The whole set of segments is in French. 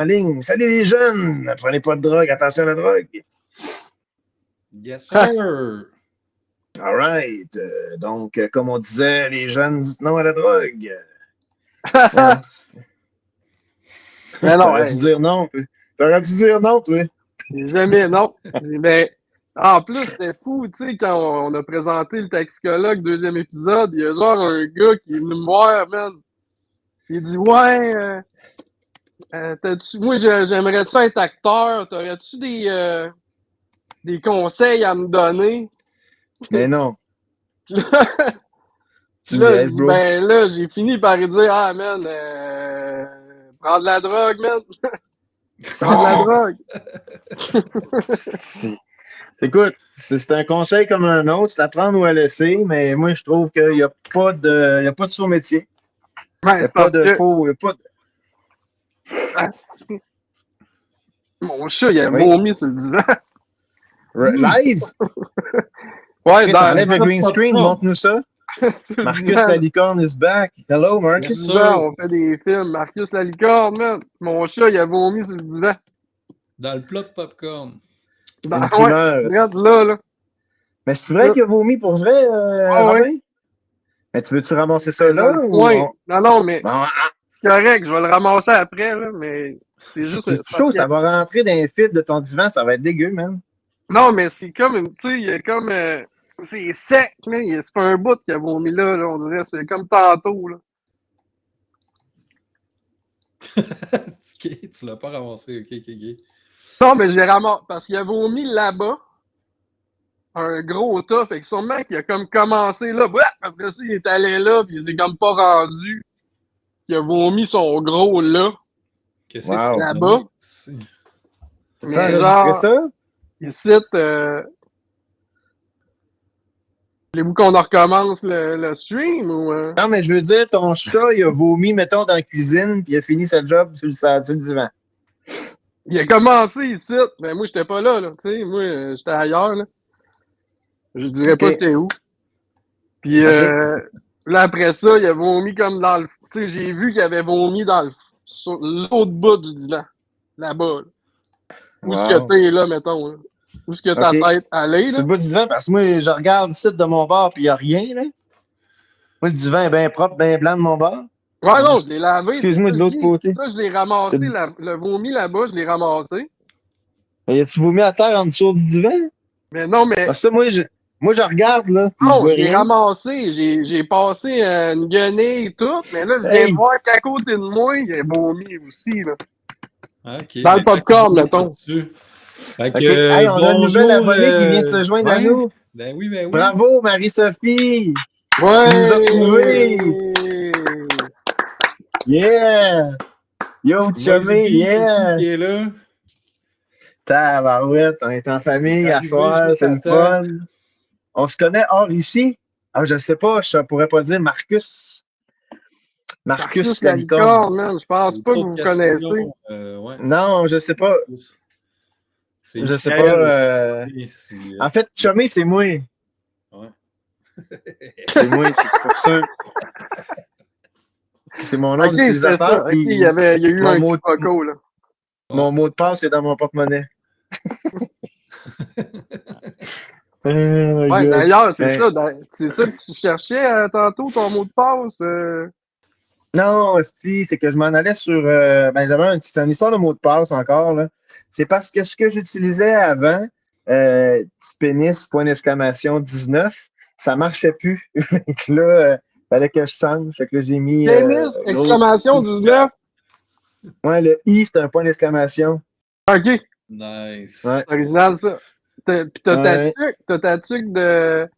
en ligne. Salut les jeunes! Ne prenez pas de drogue, attention à la drogue. Yes, sir! All right. Donc, comme on disait, les jeunes disent non à la drogue. Mais non, T'aurais dû dire non. T'aurais dû dire non, toi. Jamais, non. Mais en plus, c'était fou, tu sais, quand on a présenté le toxicologue, deuxième épisode, il y a genre un gars qui est venu me voir, man. Il dit, ouais, moi, j'aimerais ça être acteur. T'aurais-tu des conseils à me donner? Mais non. Tu me Là, laisses, bro. ben là, j'ai fini par lui dire, ah, man, prends de la drogue, man. Prends de la drogue. Écoute, c'est un conseil comme un autre, c'est à prendre ou à laisser, mais moi, je trouve qu'il n'y a pas de sous-métier. Ouais, Il n'y a c'est pas parce de que... faux. Il y a pas de... Ah, mon chat, il a Oui. vomi sur le divan. Live? Ouais, Chris, dans enlève le green screen, montre-nous ça. sur Marcus le divan. la licorne is back. Hello, Marcus. Sur le divan, on fait des films. Marcus la licorne, man. Mon chat, il a vomi sur le divan. Dans le plat de popcorn. Ben, Une ouais, primeur. regarde là. Mais c'est vrai qu'il a vomi pour vrai, Robin? Ouais. Mais tu veux-tu ramasser ça là? Ouais. Non, mais Bon, c'est correct, je vais le ramasser après, là, mais c'est juste... c'est chaud, ça va rentrer dans les fils de ton divan, ça va être dégueu, man. Non, mais c'est comme une... Tu sais, il y a comme... c'est sec, là. C'est pas un bout qu'il a vomi là, on dirait. C'est comme tantôt, là. Ok, tu l'as pas ramassé. Ok. Non, mais j'ai ramassé parce qu'il a vomi là-bas. Un gros tas, fait que sûrement qu'il a comme commencé là, après ça, il est allé là, puis il s'est comme pas rendu. Il a vomi son gros là. Qu'est-ce Wow. que Là-bas. Tu as enregistré ça? Ici, voulez-vous qu'on en recommence le stream ou... Non, mais je veux dire, ton chat, il a vomi, mettons, dans la cuisine, puis il a fini sa job sur le divan. Il a commencé ici, mais moi, j'étais pas là, tu sais, moi, j'étais ailleurs, là. Je dirais pas c'était où. Puis là, après ça, il a vomi comme dans le... Tu sais, j'ai vu qu'il avait vomi dans sur l'autre bout du divan. Là-bas. Là. Où est-ce que t'es, là, mettons. Là. Où est-ce que ta tête allait, là? Sur le bout du divan, parce que moi, je regarde ici de mon bord, puis il n'y a rien, là. Moi, le divan est bien propre, bien blanc de mon bord. Ouais, non, je l'ai lavé. Excuse-moi, de l'autre côté. Ça, je l'ai ramassé, le vomi là-bas, je l'ai ramassé. Mais y a-tu vomi à terre en dessous du divan? Mais non, mais... Parce que moi, je regarde, là. Non, je l'ai ramassé. J'ai passé une guenille et tout, mais là, je viens de voir qu'à côté de moi, il y a vomi aussi, là. Okay, dans le popcorn, mettons. Fait que, hey, on a une nouvelle abonnée qui vient de se joindre à nous. Ben oui. Bravo, Marie-Sophie! Ouais! Tu nous as trouvés! Yeah! Yo, chumé, yeah! Qui est là? Tabarouette, on est en famille à soir, c'est le fun. On se connaît hors ici? Ah, je sais pas, je pourrais pas dire Marcus. Marcus la licorne, man. Je pense pas que vous connaissez. Ouais. Non, je sais pas. Je sais pas. En fait, chumé, c'est moi. Ouais. C'est moi, c'est pour ça. C'est mon nom d'utilisateur. Il y a eu un quiproquo, là. Mon mot de passe est dans mon porte-monnaie. Ouais, d'ailleurs, c'est ça que tu cherchais tantôt, ton mot de passe? Non, c'est que je m'en allais sur... c'est une histoire de mot de passe encore, là. C'est parce que ce que j'utilisais avant, petit pénis, point d'exclamation 19, ça marchait plus. Donc là, fallait que je change. Fait que là, j'ai mis... Pénis, exclamation 19? Ouais, le I, c'est un point d'exclamation. OK. Nice. Ouais. Original, ça. Puis t'as ta tuque de...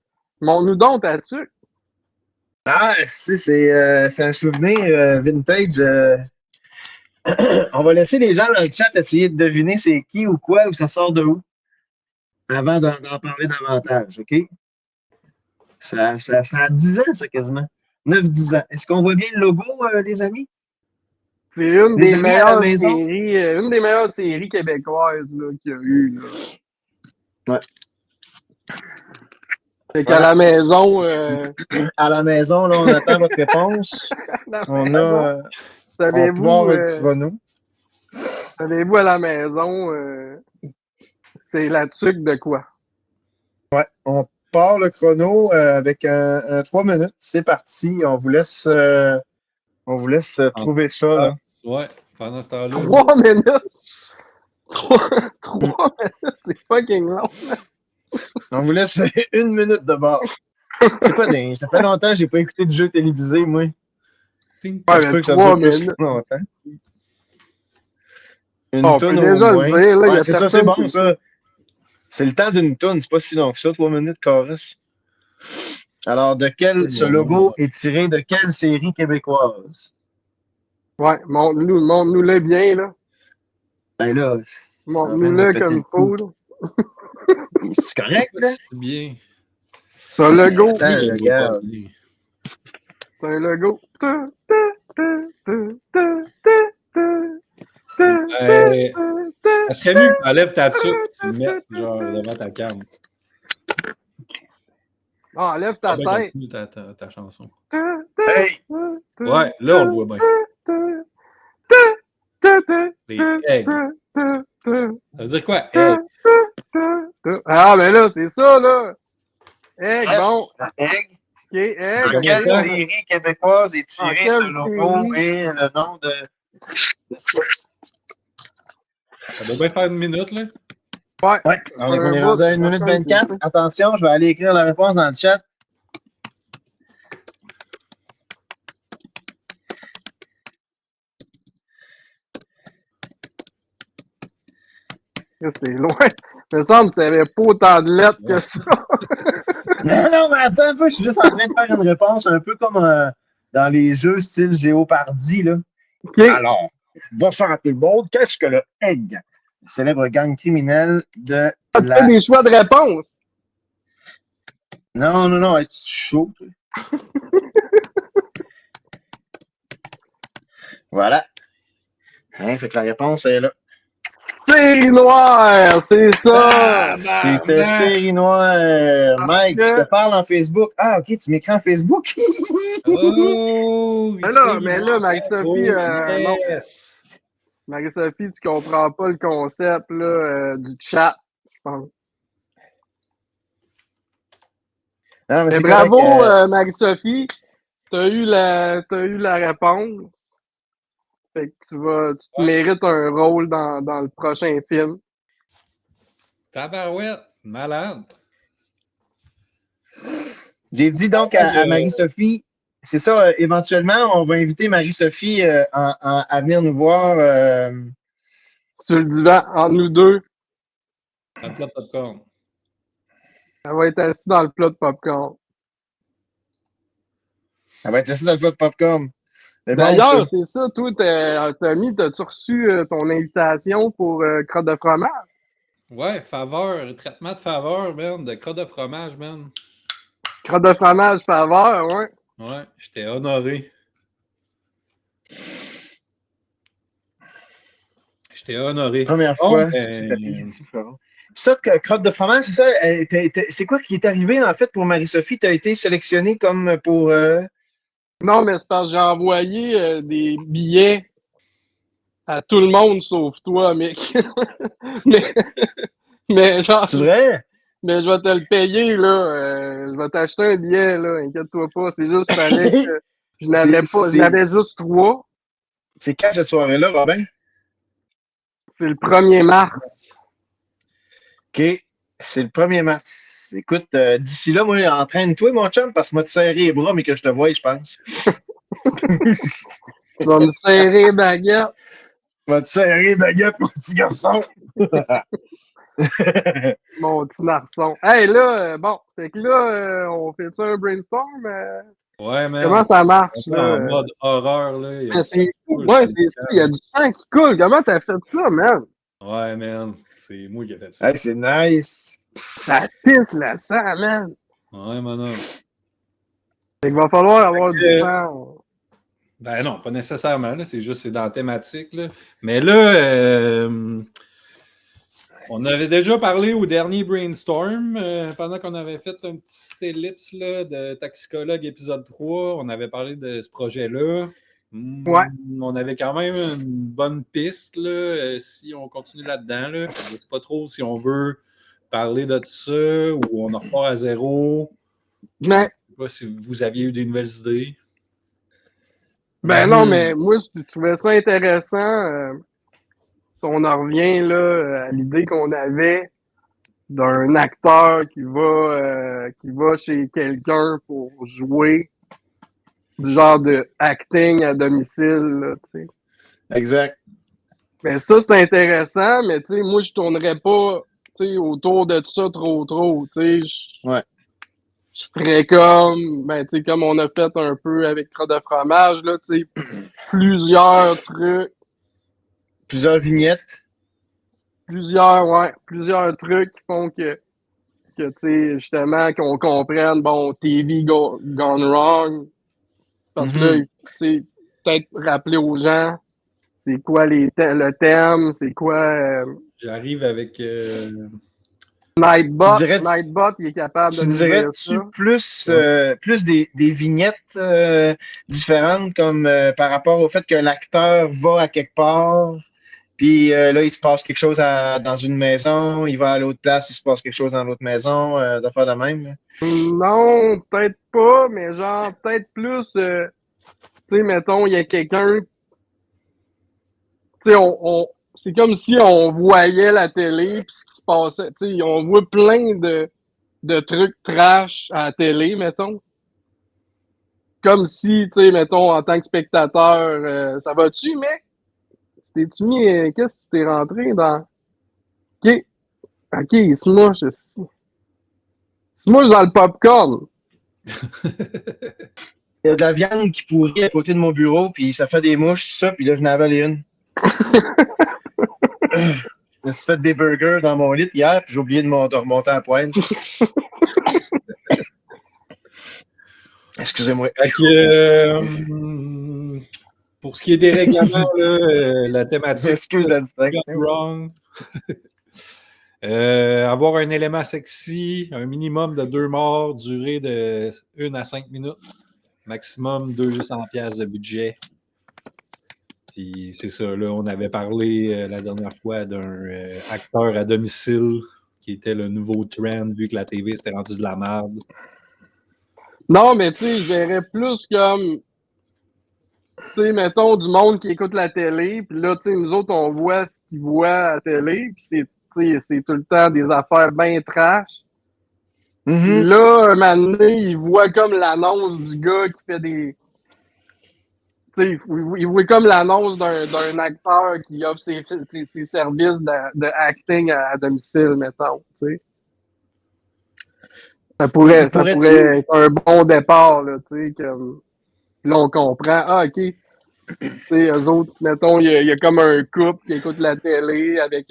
Montre-nous donc ta tuque. Ah, c'est un souvenir vintage. On va laisser les gens dans le chat essayer de deviner c'est qui ou quoi ou ça sort de où avant d'en parler davantage, OK? Ça a 10 ans, ça, quasiment. 9-10 ans. Est-ce qu'on voit bien le logo, les amis? C'est une des meilleures séries québécoises qu'il y a eu. Là. Ouais. Fait qu'à la maison... À la maison, là, on attend votre réponse. On a... Savez-vous... nous. Allez-vous à la maison, c'est la tuque de quoi? On part le chrono avec un 3 minutes. C'est parti. On vous laisse trouver ça. Là. Ouais, pendant ce temps-là. 3 minutes! 3 minutes, c'est fucking long. On vous laisse 1 minute de bord. Ça fait longtemps que j'ai pas écouté de jeu télévisé, moi. Ting, Ouais, Ça se peut mais que ça 3 dure plus minutes. longtemps. Une On peut toune déjà au le moins. dire, là, il y Ouais, a c'est ça, personne c'est bon, qui- ça. C'est le temps d'une toune, c'est pas si long que ça, 3 minutes chorus. Alors, ce logo est tiré de quelle série québécoise? Ouais, montre-nous-le bien, là. Ben là, ça en vient de me Montre-nous-le péter comme le il cou. faut, là. C'est correct, là? C'est bien. C'est un logo. Attends, Oui, il est pas regarde. bien. C'est un logo. Ça serait mieux que tu enlèves ta tuque et tu le mettes genre devant ta cam. Ah, lève ta Ben, tête. continue ta chanson. Hey! Ouais, là, on le voit bien. Les eggs. Ça veut dire quoi, egg? Ah, mais là, c'est ça, là. Egg, Yes! bon. Egg. OK, egg. De quelle temps? série québécoise est En tiré quelle ce logo série? et le nom de... Ça doit bien faire 1 minute, là. Ouais. Ouais, on est Un rendu à bout, 1 minute personne qui 24. sait. Attention, je vais aller écrire la réponse dans le chat. C'est loin. Il me semble que ça n'avait pas autant de lettres que ça. Non, mais attends un peu, je suis juste en train de faire une réponse un peu comme dans les jeux style Géopardy, là. OK. Alors, va faire tout le monde. Qu'est-ce que le Egg? Le célèbre gang criminel de Tu fais des choix de réponse. Non, être chaud. toi. Voilà. Hein, fait que la réponse est là. Série noire, c'est ça. C'était série noire. Mike, que- je te parle en Facebook. Ah, ok, tu m'écris en Facebook? Oh! Mais là, Marie-Sophie, non. Yes! Marie-Sophie, tu comprends pas le concept là, du chat, je pense. Non, mais Mais c'est bravo, correct. Marie-Sophie. T'as eu la réponse. Fait que tu te mérites un rôle dans le prochain film. Tabarouette! Malade! J'ai dit donc à Marie-Sophie, c'est ça, éventuellement, on va inviter Marie-Sophie à venir nous voir. Sur le divan, entre nous deux, Dans le plat de popcorn. elle va être assise dans le plat de popcorn. Elle va être assise dans le plat de popcorn. C'est bon, D'ailleurs, ça. c'est ça, toi, Tommy, t'as-tu reçu ton invitation pour Crotte de fromage? Ouais, faveur, traitement de faveur, man, de crotte de fromage, man. Crotte de fromage faveur, ouais. Ouais, j'étais honoré. J'étais honoré. Première fois, c'est tapé. Merci, Florent. Ça, crotte de fromage, c'est ça? C'est quoi qui est arrivé, en fait, pour Marie-Sophie? Tu as été sélectionnée comme pour... Non, mais c'est parce que j'ai envoyé des billets à tout le monde sauf toi, mec. mais genre, C'est vrai? mais je vais te le payer, là. Je vais t'acheter un billet, là. Inquiète-toi pas. C'est juste qu'il fallait que je n'avais juste 3. C'est quand cette soirée-là, Robin? C'est le 1er mars. OK. C'est le 1er mars. Écoute, d'ici là, moi, entraîne-toi, mon chum, parce que moi, te serrer les bras, mais que je te voie, je pense. Tu vas me serrer baguette. Je vais te serrer baguette, mon petit garçon. Mon petit narçon. Hey, là, bon. Fait que là, on fait ça un brainstorm? Ouais, man. Comment ça marche, là? En mode horreur, là. Ouais, c'est ça. Il y a du sang qui coule. Comment t'as fait ça, man? Ouais, man. C'est moi qui ai fait ça. Hey, c'est nice. Ça pisse le sang, man. Ouais, mon homme. Fait qu'il va falloir avoir du sang. Ben non, pas nécessairement. Là. C'est juste c'est dans la thématique. Là. Mais là, on avait déjà parlé au dernier brainstorm, pendant qu'on avait fait un petit ellipse là, de Toxicologue épisode 3. On avait parlé de ce projet-là. Ouais. On avait quand même une bonne piste là, si on continue là-dedans. Là. Je ne sais pas trop si on veut parler de ça ou on en repart à zéro. Mais, Je ne sais pas si vous aviez eu des nouvelles idées. ben non, mais moi, je trouvais ça intéressant. Si on en revient là, à l'idée qu'on avait d'un acteur qui va chez quelqu'un pour jouer du genre de acting à domicile, là, tu sais. Exact. Ben ça, c'est intéressant, mais tu sais, moi, je tournerais pas, tu sais, autour de ça trop, tu sais. Ouais. Je ferais comme, ben, tu sais, comme on a fait un peu avec Croix de fromage, là, tu sais, plusieurs trucs, Plusieurs vignettes. plusieurs trucs qui font que tu sais, justement, qu'on comprenne, bon, TV gone wrong. Parce que là, tu sais, peut-être rappeler aux gens, c'est quoi le thème, c'est quoi J'arrive avec. Nightbot. dirais-tu- Nightbot, il est capable de Tu nous dire dirais-tu ça. plus, Ouais. plus des vignettes différentes comme par rapport au fait que l'acteur va à quelque part, puis là, il se passe quelque chose dans une maison, il va à l'autre place, il se passe quelque chose dans l'autre maison, d'affaires de même. Là. Non, peut-être pas, mais genre, peut-être plus, tu sais, mettons, il y a quelqu'un, tu sais, c'est comme si on voyait la télé, puis ce qui se passait, tu sais, on voit plein de trucs trash à la télé, mettons. Comme si, tu sais, mettons, en tant que spectateur, ça va-tu, mec? T'es-tu mis, qu'est-ce que tu t'es rentré dans? OK, OK, il se mouche. Il se mouche dans le popcorn. Il y a de la viande qui pourrit à côté de mon bureau, puis ça fait des mouches, tout ça, puis là, je n'en avalé une. Je me suis fait des burgers dans mon lit hier, puis j'ai oublié de remonter à la poêle. Excusez-moi. Fait que, pour ce qui est des règlements, là, la thématique Excuse la Gone distraction. Wrong. Avoir un élément sexy, un minimum de 2 morts, durée de 1 à 5 minutes, maximum 200$ de budget. Puis c'est ça, là, on avait parlé la dernière fois d'un acteur à domicile qui était le nouveau trend vu que la TV s'était rendue de la merde. Non, mais tu sais, je verrais plus comme, tu sais, mettons, du monde qui écoute la télé, puis là, tu sais, nous autres, on voit ce qu'ils voient à la télé, puis c'est tout le temps des affaires bien trash. Puis là, un moment donné, ils voient comme l'annonce du gars qui fait des... Tu sais, ils voient comme l'annonce d'un acteur qui offre ses services de acting à domicile, mettons, tu sais. Ça pourrait être un bon départ, là, tu sais, comme... Là, on comprend, ah, OK, tu sais, eux autres, mettons, il y a comme un couple qui écoute la télé avec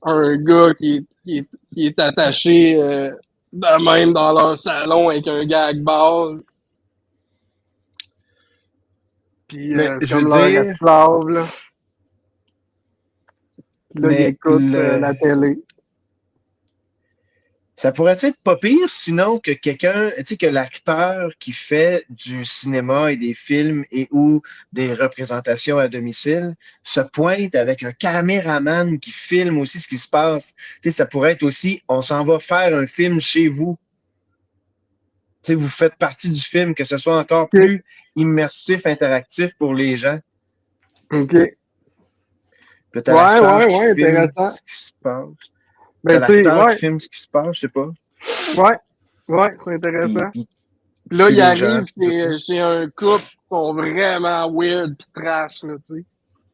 un gars qui est attaché de même dans leur salon avec un gag ball. Puis je comme veux leur dire, esclave, là. Puis là, ils mais écoutent la télé. ça pourrait être pas pire sinon que quelqu'un, tu sais, que l'acteur qui fait du cinéma et des films et ou des représentations à domicile se pointe avec un caméraman qui filme aussi ce qui se passe. Tu sais, ça pourrait être aussi, on s'en va faire un film chez vous. Tu sais, vous faites partie du film, que ce soit encore OK. plus immersif, interactif pour les gens. OK. Puis t'as l'acteur qui Ouais, filme intéressant. ce qui se passe. T'as Ben, tu sais, l'acteur qui ouais, filme ce qui se passe, je sais pas. c'est intéressant. Puis Puis là, tue il les gens. arrive chez un couple qui sont vraiment weird pis trash, là, tu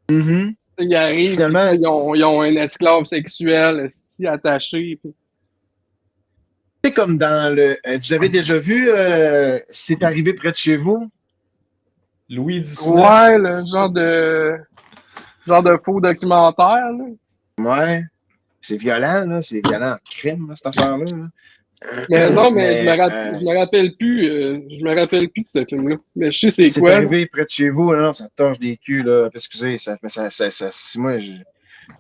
sais. Il arrive, Finalement, pis, ils ont un esclave sexuel attaché. Pis... c'est comme dans le. Vous avez déjà vu C'est arrivé près de chez vous? Louis XIX. Ouais, le genre de faux documentaire, là. Ouais. C'est violent, là. C'est violent en crime, là, cette affaire-là. Là. Mais non, mais Mais je me rappelle plus, je me rappelle plus de ce film-là. Mais je sais c'est c'est quoi, là. arrivé près de chez vous, là, non, ça torche des culs, là. Excusez, moi, j'ai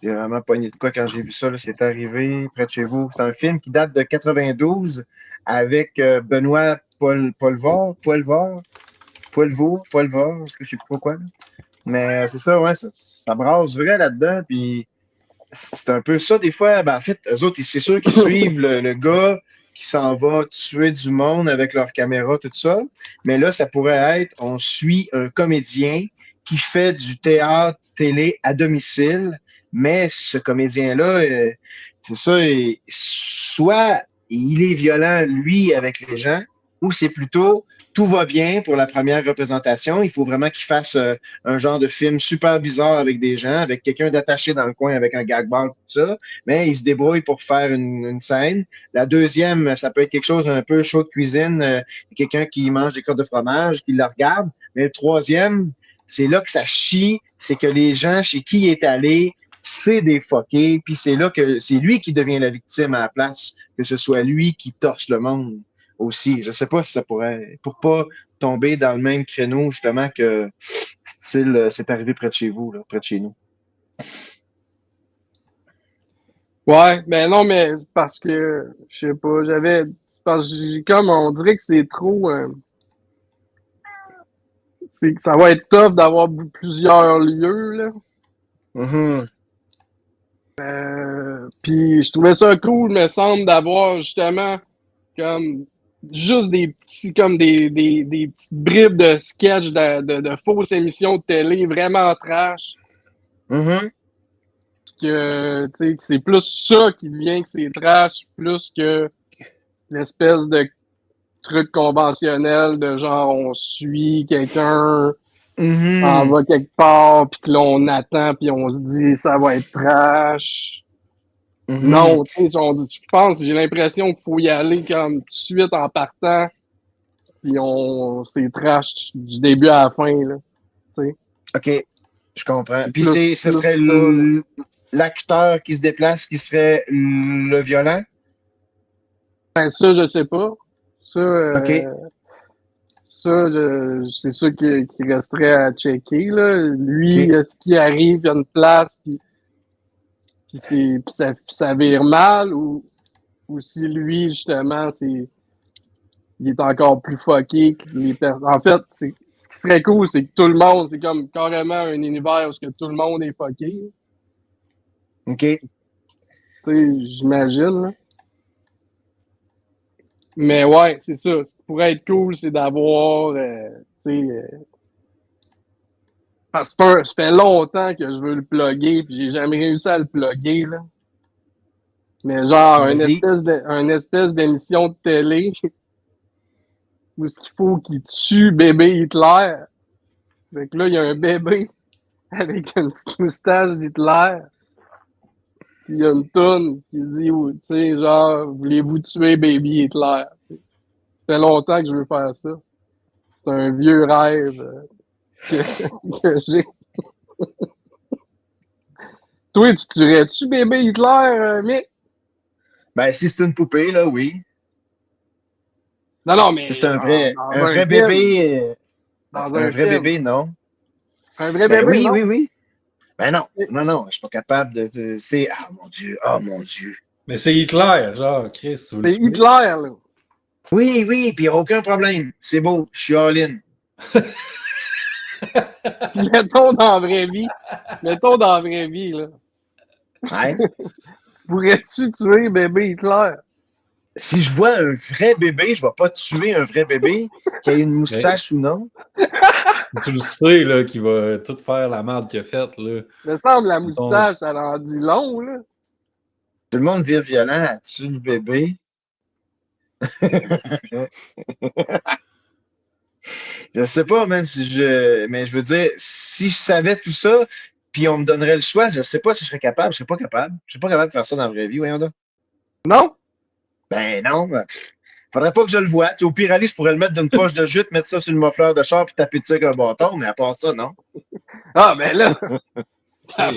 vraiment pogné de quoi quand j'ai vu ça, là. C'est arrivé près de chez vous. C'est un film qui date de 92 avec Benoît Poelvoort. Poilva, je sais pas quoi. Là. Mais c'est ça, ouais, ça brasse vrai là-dedans. Puis c'est un peu ça, des fois. Ben, en fait, eux autres, c'est sûr qu'ils suivent le gars qui s'en va tuer du monde avec leur caméra, tout ça. Mais là, ça pourrait être, on suit un comédien qui fait du théâtre télé à domicile, mais ce comédien-là, c'est ça, soit il est violent, lui, avec les gens, ou c'est plutôt tout va bien pour la première représentation. Il faut vraiment qu'il fasse un genre de film super bizarre avec des gens, avec quelqu'un d'attaché dans le coin avec un gag ball, tout ça. Mais il se débrouille pour faire une scène. La deuxième, ça peut être quelque chose un peu chaud de cuisine, quelqu'un qui mange des crottes de fromage, qui le regarde. Mais le troisième, c'est là que ça chie, c'est que les gens chez qui il est allé, c'est des fuckés, puis c'est là que c'est lui qui devient la victime à la place que ce soit lui qui torche le monde aussi. Je sais pas si ça pourrait, pour pas tomber dans le même créneau, justement, que style, c'est arrivé près de chez vous, là, près de chez nous. Ouais, ben non, mais parce que, je sais pas, parce que j'ai comme, on dirait que c'est trop, c'est que ça va être tough d'avoir plusieurs lieux, là. Mm-hmm. Puis je trouvais ça cool, me semble, d'avoir justement comme juste des petits, comme des petites bribes de sketch de fausses émissions de télé vraiment trash. Mm-hmm. Que, tu sais, que c'est plus ça qui vient que c'est trash, plus que l'espèce de truc conventionnel de genre on suit quelqu'un, on va quelque part, puis que là on attend, puis on se dit ça va être trash. Mm-hmm. Non, tu sais, je pense, j'ai l'impression qu'il faut y aller comme tout de suite en partant, puis c'est trash du début à la fin, là. T'sais. OK, je comprends. Puis ce Plus serait ça, l'acteur qui se déplace qui serait le violent? ben, ça, je sais pas. Ça, OK. c'est ça qui resterait à checker, là. Lui, OK. est-ce qu'il arrive à une place, puis ça vire mal, ou si lui, justement, il est encore plus fucké que les personnes. En fait, ce qui serait cool, c'est que tout le monde, c'est comme carrément un univers où tout le monde est fucké. OK. Tu sais, j'imagine, là. Mais ouais, c'est ça. Ce qui pourrait être cool, c'est d'avoir, tu sais, parce que ça fait longtemps que je veux le plugger, puis j'ai jamais réussi à le plugger, là. Mais genre, Vas-y. une espèce d'émission de télé où ce qu'il faut qu'il tue bébé Hitler. Fait que là, il y a un bébé avec une petite moustache d'Hitler. Puis il y a une toune qui dit, tu sais, genre, voulez-vous tuer baby Hitler? Ça fait longtemps que je veux faire ça. C'est un vieux rêve que j'ai. Toi, tu tuerais-tu bébé Hitler, Mick? Ben, si c'est une poupée, là, oui. Non, C'est mais un dans un vrai film. bébé. Dans Un un vrai film. bébé, non. Un vrai Ben bébé, oui, non? oui, oui. Ben non, non, je suis pas capable de c'est. Ah mon Dieu, oh mon Dieu. Mais c'est Hitler, genre, Chris, vous le C'est tuez. Hitler, là. Oui, oui, puis aucun problème. C'est beau, je suis all-in. Puis mettons dans la vraie vie. Mettons dans la vraie vie, là. Ouais. Tu pourrais-tu tuer bébé Hitler? Si je vois un vrai bébé, je vais pas tuer un vrai bébé qui a une moustache ou non. Tu le sais, là, qu'il va tout faire la merde qu'il a faite, là. Me semble la Mettons, moustache, elle en dit long, là. Tout le monde vire violent à tuer le bébé. Je sais pas, man, mais je veux dire, si je savais tout ça, puis on me donnerait le choix, je sais pas si je serais capable. Je serais pas capable. Je serais pas capable de faire ça dans la vraie vie, voyons donc. Non? Ben non. Faudrait pas que je le voie. Au pire, aller, je pourrais le mettre dans une poche de jute, mettre ça sur le muffleur de char, puis taper dessus avec un bâton, mais à part ça, non. Ah, ben là. C'est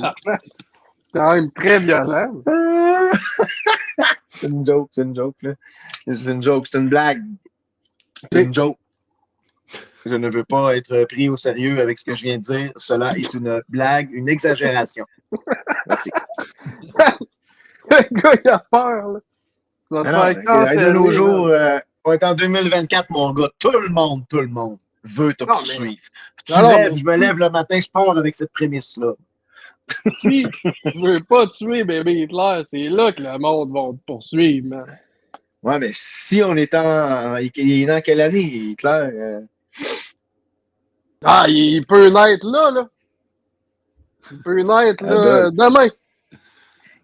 quand même très violent. C'est une joke, là. C'est une joke, c'est une blague. C'est une joke. Je ne veux pas être pris au sérieux avec ce que je viens de dire. Cela est une blague, une exagération. Merci. Le gars, il a peur, là. Tu vas te faire De nos canceller, jours, là. on est en 2024, mon gars. Tout le monde. veut te Non, poursuivre. Tu non, lèves, mais je me lève le matin, je pars avec cette prémisse-là. si tu veux pas tuer bébé Hitler, c'est là que le monde va te poursuivre, man. Ouais, mais si on est il est dans quelle année, Hitler? Ah, il peut naître là. Il peut naître là, Adolphe. demain.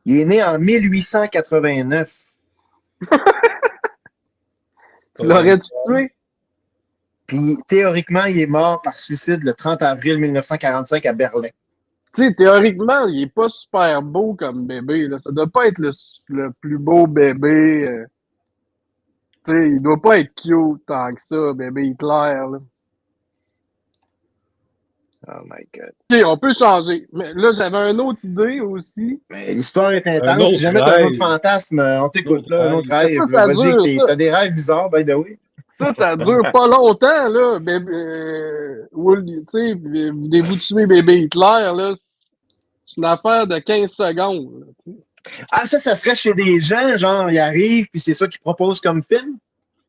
Il est né en 1889. Tu l'aurais-tu tué? Puis, théoriquement, il est mort par suicide le 30 avril 1945 à Berlin. Tu sais, théoriquement, il est pas super beau comme bébé. Là. Ça doit pas être le plus beau bébé. Tu sais, il doit pas être cute tant que ça, bébé Hitler. Là. Oh my God. OK, on peut changer. Mais là, j'avais une autre idée aussi. Mais l'histoire est Un intense. Si autre jamais t'as un autre rêve. fantasme, on t'écoute, Autre là, un rêve. autre Mais ça, rêve. Là. ça Vas-y, dure, que ça. t'as des rêves bizarres, by the way. Ça dure pas longtemps, là. Bébé, tu sais, voulez-vous tuer bébé Hitler, là? C'est une affaire de 15 secondes. Là, tu sais. Ah, ça serait chez des gens, genre, ils arrivent, puis c'est ça qu'ils proposent comme film?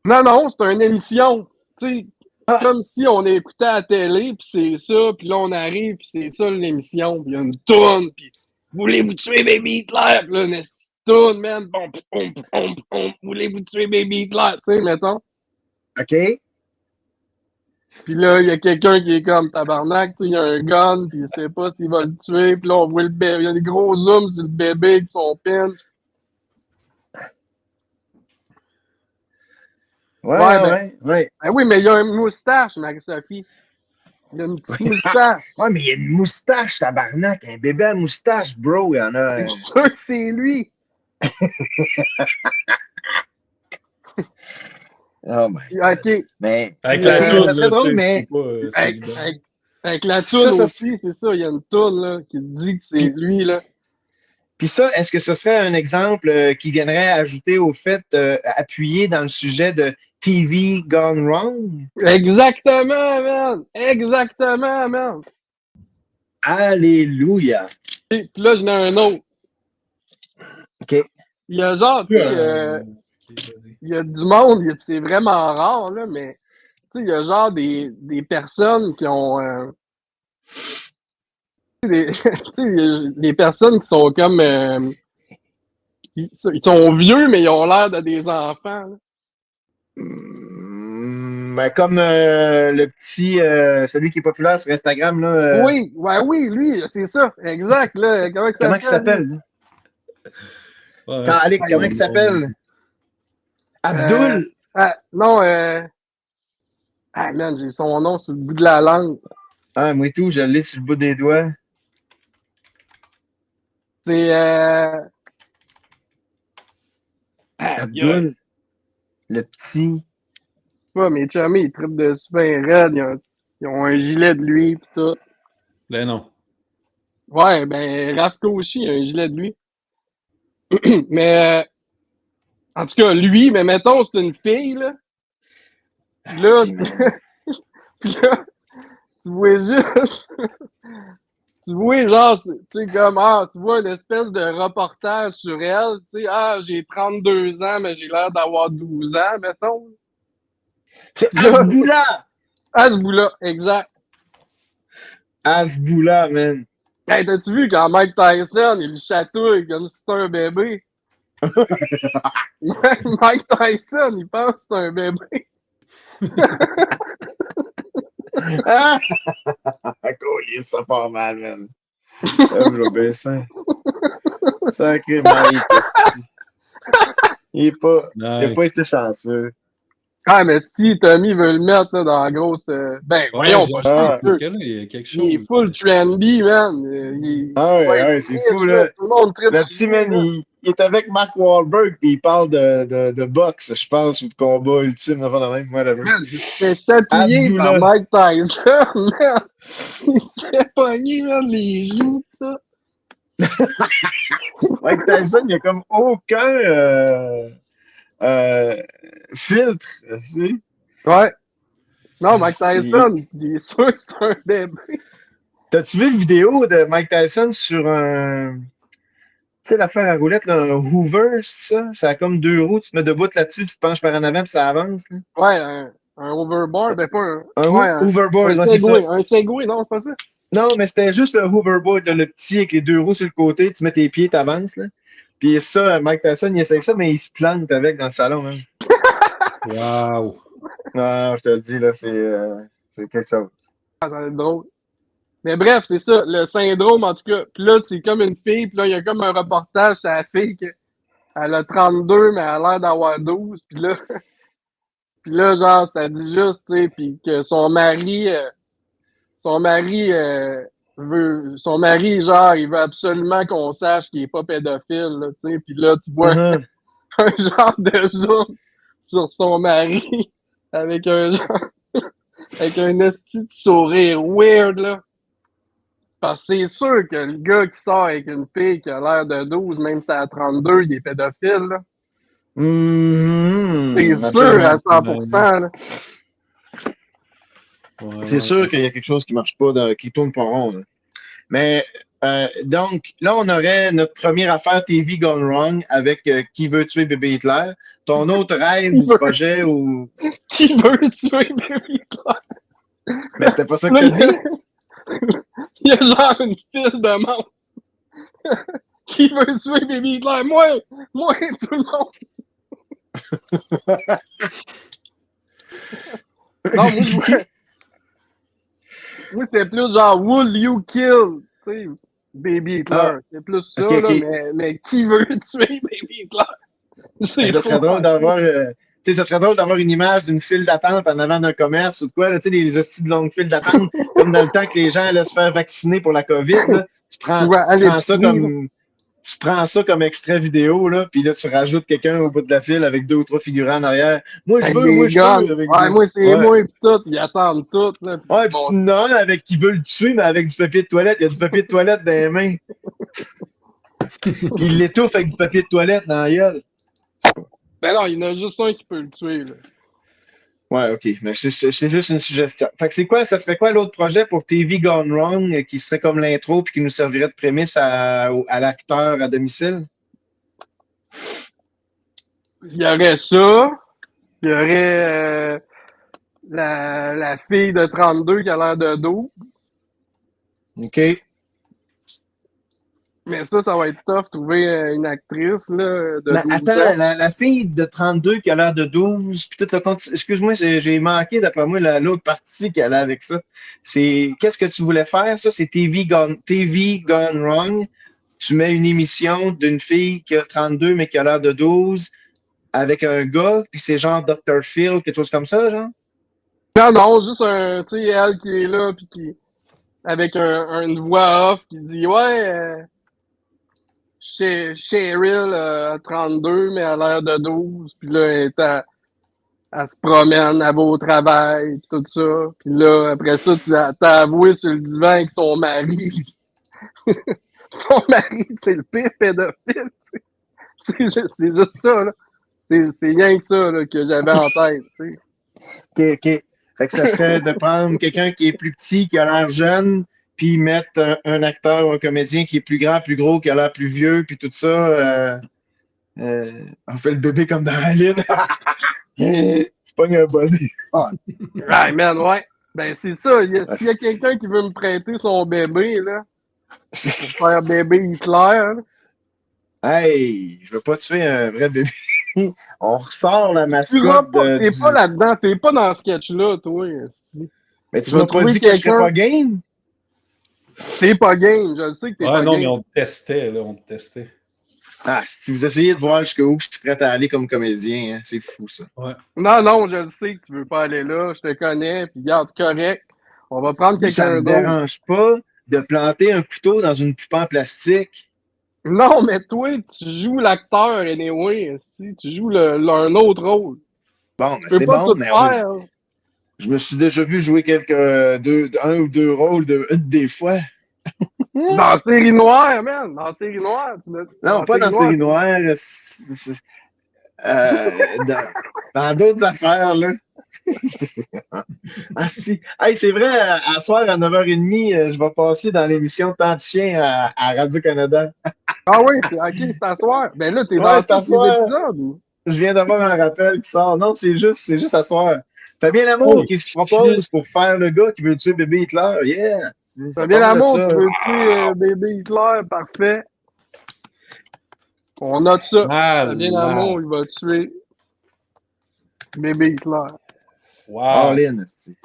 Non, c'est une émission. Tu sais, Ah, comme si on écoutait à la télé, puis c'est ça, puis là, on arrive, puis c'est ça l'émission, puis il y a une toune, puis voulez-vous tuer Baby Hitler? Puis là, une toune, man, voulez-vous tuer Baby Hitler? Tu sais, mettons. OK. Puis là, il y a quelqu'un qui est comme tabarnak, tu sais, il y a un gun, puis il sait pas s'il va le tuer, puis là, on voit le bébé, il y a des gros zooms sur le bébé avec son pinch. Ouais. Ben oui, mais il y a une moustache, Marie-Sophie. Il y a une petite moustache. Ouais, mais il y a une moustache, tabarnak. Un bébé à moustache, bro, il y en a. C'est sûr que c'est lui. Oh my God. OK. Mais, Avec Euh, la toune, ça serait là, drôle, tu mais peux pas, c'est Avec, évident. avec la Ça, toune ça, aussi, c'est ça. Il y a une toune là, qui dit que c'est lui. Là. puis ça, est-ce que ce serait un exemple qui viendrait ajouter au fait, appuyer dans le sujet de TV Gone Wrong? Exactement, man. Exactement, man. Alléluia. Puis là, j'en ai un autre. OK. Il y a genre, tu sais, il y a du monde, c'est vraiment rare, là, mais tu sais, il y a genre des personnes qui ont. Tu sais, des personnes qui sont comme. Ils sont vieux, mais ils ont l'air de des enfants. Là. Ben, comme le petit, celui qui est populaire sur Instagram, là. Oui, ouais, oui, lui, c'est ça. Exact, là. Comment Comment ça il s'appelle? Là? Ouais, Alec, comment il son nom. s'appelle? Abdul? Non, ah, man, j'ai son nom sur le bout de la langue. Ah, moi et tout, je l'ai sur le bout des doigts. C'est. Abdul, le petit. Pas, mes chummies, ils trippent de super raide. Ils ont un gilet de lui, pis tout. Ben non. Ouais, ben, Rafko aussi, il a un gilet de lui. Mais, en tout cas, lui, mais mettons, c'est une fille, là. Là, puis là, tu vois juste. Tu vois, genre, tu sais, comme, tu vois une espèce de reportage sur elle, tu sais, j'ai 32 ans, mais j'ai l'air d'avoir 12 ans, mettons. C'est Là, Hasboula! à ce bout-là, exact. Hasboula, man. Hey, t'as-tu vu quand Mike Tyson, il le chatouille comme si c'était un bébé? Mike Tyson, il pense que c'est un bébé. Ah! Collier, ça part mal, man. Je vais baisser. Sacré Mike. Il n'a pas été chanceux. Ah, mais si Tommy veut le mettre là, dans la grosse. Ben, voyons, pas Ah. chier, Il y a quelque chose. il est full trendy, man. Ouais, c'est fou, là. Tout le monde tripe Le sur petit lui, man, là. il est avec Mark Wahlberg, puis il parle de boxe, je pense, ou de combat ultime, avant la même, whatever. Man, il se fait chatouiller par Hasboula. Mike Tyson, man. Il se fait pogner, man, les joues, ça. Mike Tyson, il n'y a comme aucun filtre, tu sais. Ouais. Non, Mike C'est- Tyson, il est sûr que c'est un bébé. T'as-tu vu une vidéo de Mike Tyson sur un. Tu sais, l'affaire à roulette, là, un Hoover, c'est ça? Ça a comme deux roues, tu te mets debout là-dessus, tu te penches par en avant, puis ça avance. Là. Ouais, Un overboard, ben pas un. Un Ouais, hoverboard, un ouais, c'est ça. Segway. Un Segway, non, c'est pas ça. Non, mais c'était juste le hoverboard, là, le petit avec les deux roues sur le côté, tu mets tes pieds, t'avances, là. Puis ça, Mike Tyson, il essaye ça, mais il se plante avec dans le salon, hein. Wow! Non, je te le dis, là, c'est quelque chose. Ah, ça va être drôle. Mais bref, c'est ça, le syndrome, en tout cas. Puis là, c'est comme une fille, puis là, il y a comme un reportage sur la fille qu'elle a 32, mais elle a l'air d'avoir 12. Puis là, genre, ça dit juste, tu sais, puis que son mari, son mari, genre, il veut absolument qu'on sache qu'il est pas pédophile, là, tu sais. Puis là, tu vois Mhm. un genre de zoom sur son mari avec avec un esti de sourire weird, là. Parce que c'est sûr que le gars qui sort avec une fille qui a l'air de 12, même si elle a 32, il est pédophile, là. C'est Mhm. sûr à Absolument. 100%, là. Ouais, C'est sûr qu'il y a quelque chose qui marche pas, qui tourne pas rond, là. Mais donc, là, on aurait notre première affaire TV Gone Wrong avec Qui veut tuer bébé Hitler. Ton autre rêve ou projet ou. Qui veut tuer Baby Hitler? Mais c'était pas ça que Là, t'as dit? il y a genre une file de monde. Qui veut tuer Baby Hitler? Moi, tout le monde. Non, moi, c'était plus genre, will you kill? Tu sais, Baby Hitler. Ah, C'est plus ça, ok, là, ok. mais qui veut tuer Baby Hitler? C'est Ça serait trop drôle facile. d'avoir. Tu sais, ça serait drôle d'avoir une image d'une file d'attente en avant d'un commerce ou de quoi, là, tu sais, les hosties de longues files d'attente, comme dans le temps que les gens allaient se faire vacciner pour la COVID, là. Ouais, à Tu prends ça l'épicerie, là. tu prends ça comme extrait vidéo, là, puis là, tu rajoutes quelqu'un au bout de la file avec deux ou trois figurants en arrière. Avec Moi des je guns. veux, avec Ouais, des. moi, c'est Ouais. moi, pis tout. Ils attendent tout, là. Pis Ouais, puis bon, sinon, avec qui veut le tuer, mais avec du papier de toilette. Il y a du papier de toilette dans les mains. Puis il l'étouffe avec du papier de toilette dans la gueule. ben non, il y en a juste un qui peut le tuer, là. Ouais, ok. Mais c'est juste une suggestion. Fait que c'est quoi, ça serait quoi l'autre projet pour TV Gone Wrong qui serait comme l'intro puis qui nous servirait de prémisse à l'acteur à domicile? Il y aurait ça. Il y aurait la fille de 32 qui a l'air de 12. OK. Mais ça va être tough, trouver une actrice là, de Mais 12 attends, ans. la fille de 32 qui a l'air de 12, puis tout le compte. Excuse-moi, j'ai manqué, d'après moi, l'autre partie qui allait avec ça. C'est qu'est-ce que tu voulais faire? Ça, c'est TV Gone Wrong. Tu mets une émission d'une fille qui a 32 mais qui a l'air de 12 avec un gars, puis c'est genre Dr. Phil, quelque chose comme ça, genre? Non, non, juste tu sais, elle qui est là, puis qui, avec une voix off qui dit ouais, Cheryl a 32, mais elle a l'air de 12. Puis là, elle se promène, elle va au travail, pis tout ça. Puis là, après ça, t'as avoué sur le divan avec son mari. Son mari, c'est le pire pédophile. C'est juste ça, là. C'est rien que ça là, que j'avais en tête, tu sais. OK. Fait que ça serait de prendre quelqu'un qui est plus petit, qui a l'air jeune, puis mettre un acteur ou un comédien qui est plus grand, plus gros, qui a l'air plus vieux, puis tout ça. On fait le bébé comme dans la ligne. C'est pas un body. Ouais, man, ouais. Ben, c'est ça. S'il y a quelqu'un qui veut me prêter son bébé, là, pour faire bébé Hitler, là, Hey, je veux pas tuer un vrai bébé. On ressort la tu vas mascotte pas, t'es pas du. là-dedans, t'es pas dans ce sketch-là, toi. Mais Tu tu vas m'as pas trouver dit que je serais quelqu'un. pas game? T'es pas game, je le sais que t'es Ouais, pas non, mais game. on te testait, là, on te testait. Ah, si vous essayez de voir jusqu'où je suis prêt à aller comme comédien, hein, c'est fou ça. Ouais. Non, je le sais que tu veux pas aller là, je te connais, puis garde correct. On va prendre Ça quelqu'un me d'autre. dérange pas de planter un couteau dans une poupée en plastique. Non, mais toi, tu joues l'acteur, anyway. Tu joues un autre rôle. Bon, Tu ben peux c'est pas bon, tout mais faire. je me suis déjà vu jouer un ou deux rôles des fois. Dans la série noire, man. Dans la série noire. Dans Non, la pas série dans noire. Série Noire. Dans d'autres affaires, là. Ah si. Hey, c'est vrai, à soir à 9h30, je vais passer dans l'émission Temps de chien à Radio-Canada. Ah oui, c'est à soir. Ben là, t'es Ouais, dans c'est à tous les soir. épisodes. Ou? Je viens d'avoir un rappel qui sort. Non, c'est juste à soir. Fabien Lamour Oh, qui se propose pour faire le gars qui veut tuer bébé Hitler. Yeah! Ça vient l'amour, tu veux tuer bébé Hitler, parfait. On note ça. Ça vient l'amour, il va tuer bébé Hitler. Wow. All in, esti.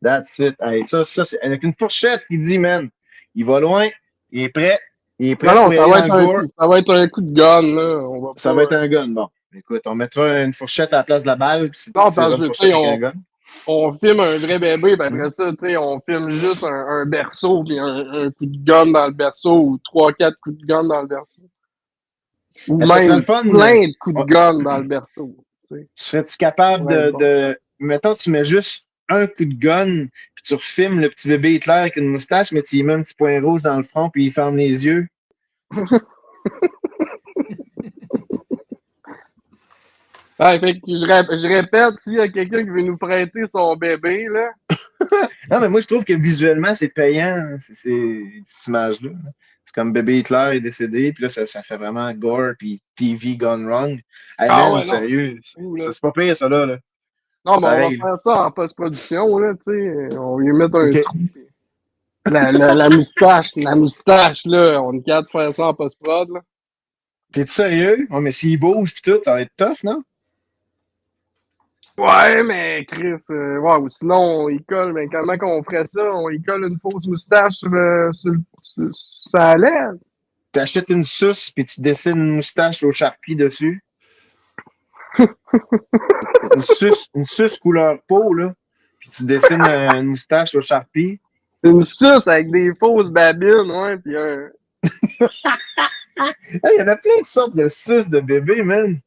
That's it. Hey, ça, c'est avec une fourchette qui dit, man, il va loin, il est prêt Non, pour y ça aller va, dans le gore. ça va être un coup de gun, là. Ça va être un gun, bon. Écoute, on mettra une fourchette à la place de la balle, puis si tu Non, tireras parce une que, tu fourchette sais, avec un gun. on filme un vrai bébé, puis après ça, tu sais, on filme juste un berceau, puis un coup de gun dans le berceau, ou 3-4 coups de gun dans le berceau. Ou Ça serait même le fun, plein de coups de gun dans le berceau. Tu sais. Serais-tu capable de. Mettons, tu mets juste un coup de gun, puis tu refilmes le petit bébé Hitler avec une moustache, mais tu lui mets un petit point rouge dans le front, puis il ferme les yeux. Ouais, fait que je répète, s'il y a quelqu'un qui veut nous prêter son bébé, là. Non, mais moi, je trouve que visuellement, c'est payant, cette image-là. C'est comme bébé Hitler est décédé, puis là, ça fait vraiment gore, puis TV gone wrong. Hey, man, Ouais, sérieux, non. c'est pas pire, ça, là. Non, mais on va Pareil, faire ça en post-production, là, tu sais. On va lui mettre un OK. trou. La moustache, là, on est capable de faire ça en post-prod, là. T'es sérieux? Oh, mais s'il bouge, puis tout, ça va être tough, non? Ouais, mais Chris, ouais, ou sinon, il colle, mais comment qu'on ferait ça? On y colle une fausse moustache sur la lèvre? T'achètes une suce, puis tu dessines une moustache au Sharpie dessus. Une suce couleur peau, là. Puis tu dessines une moustache au Sharpie. Une suce avec des fausses babines, ouais, pis un... Il y en a plein de sortes de suces de bébés, man.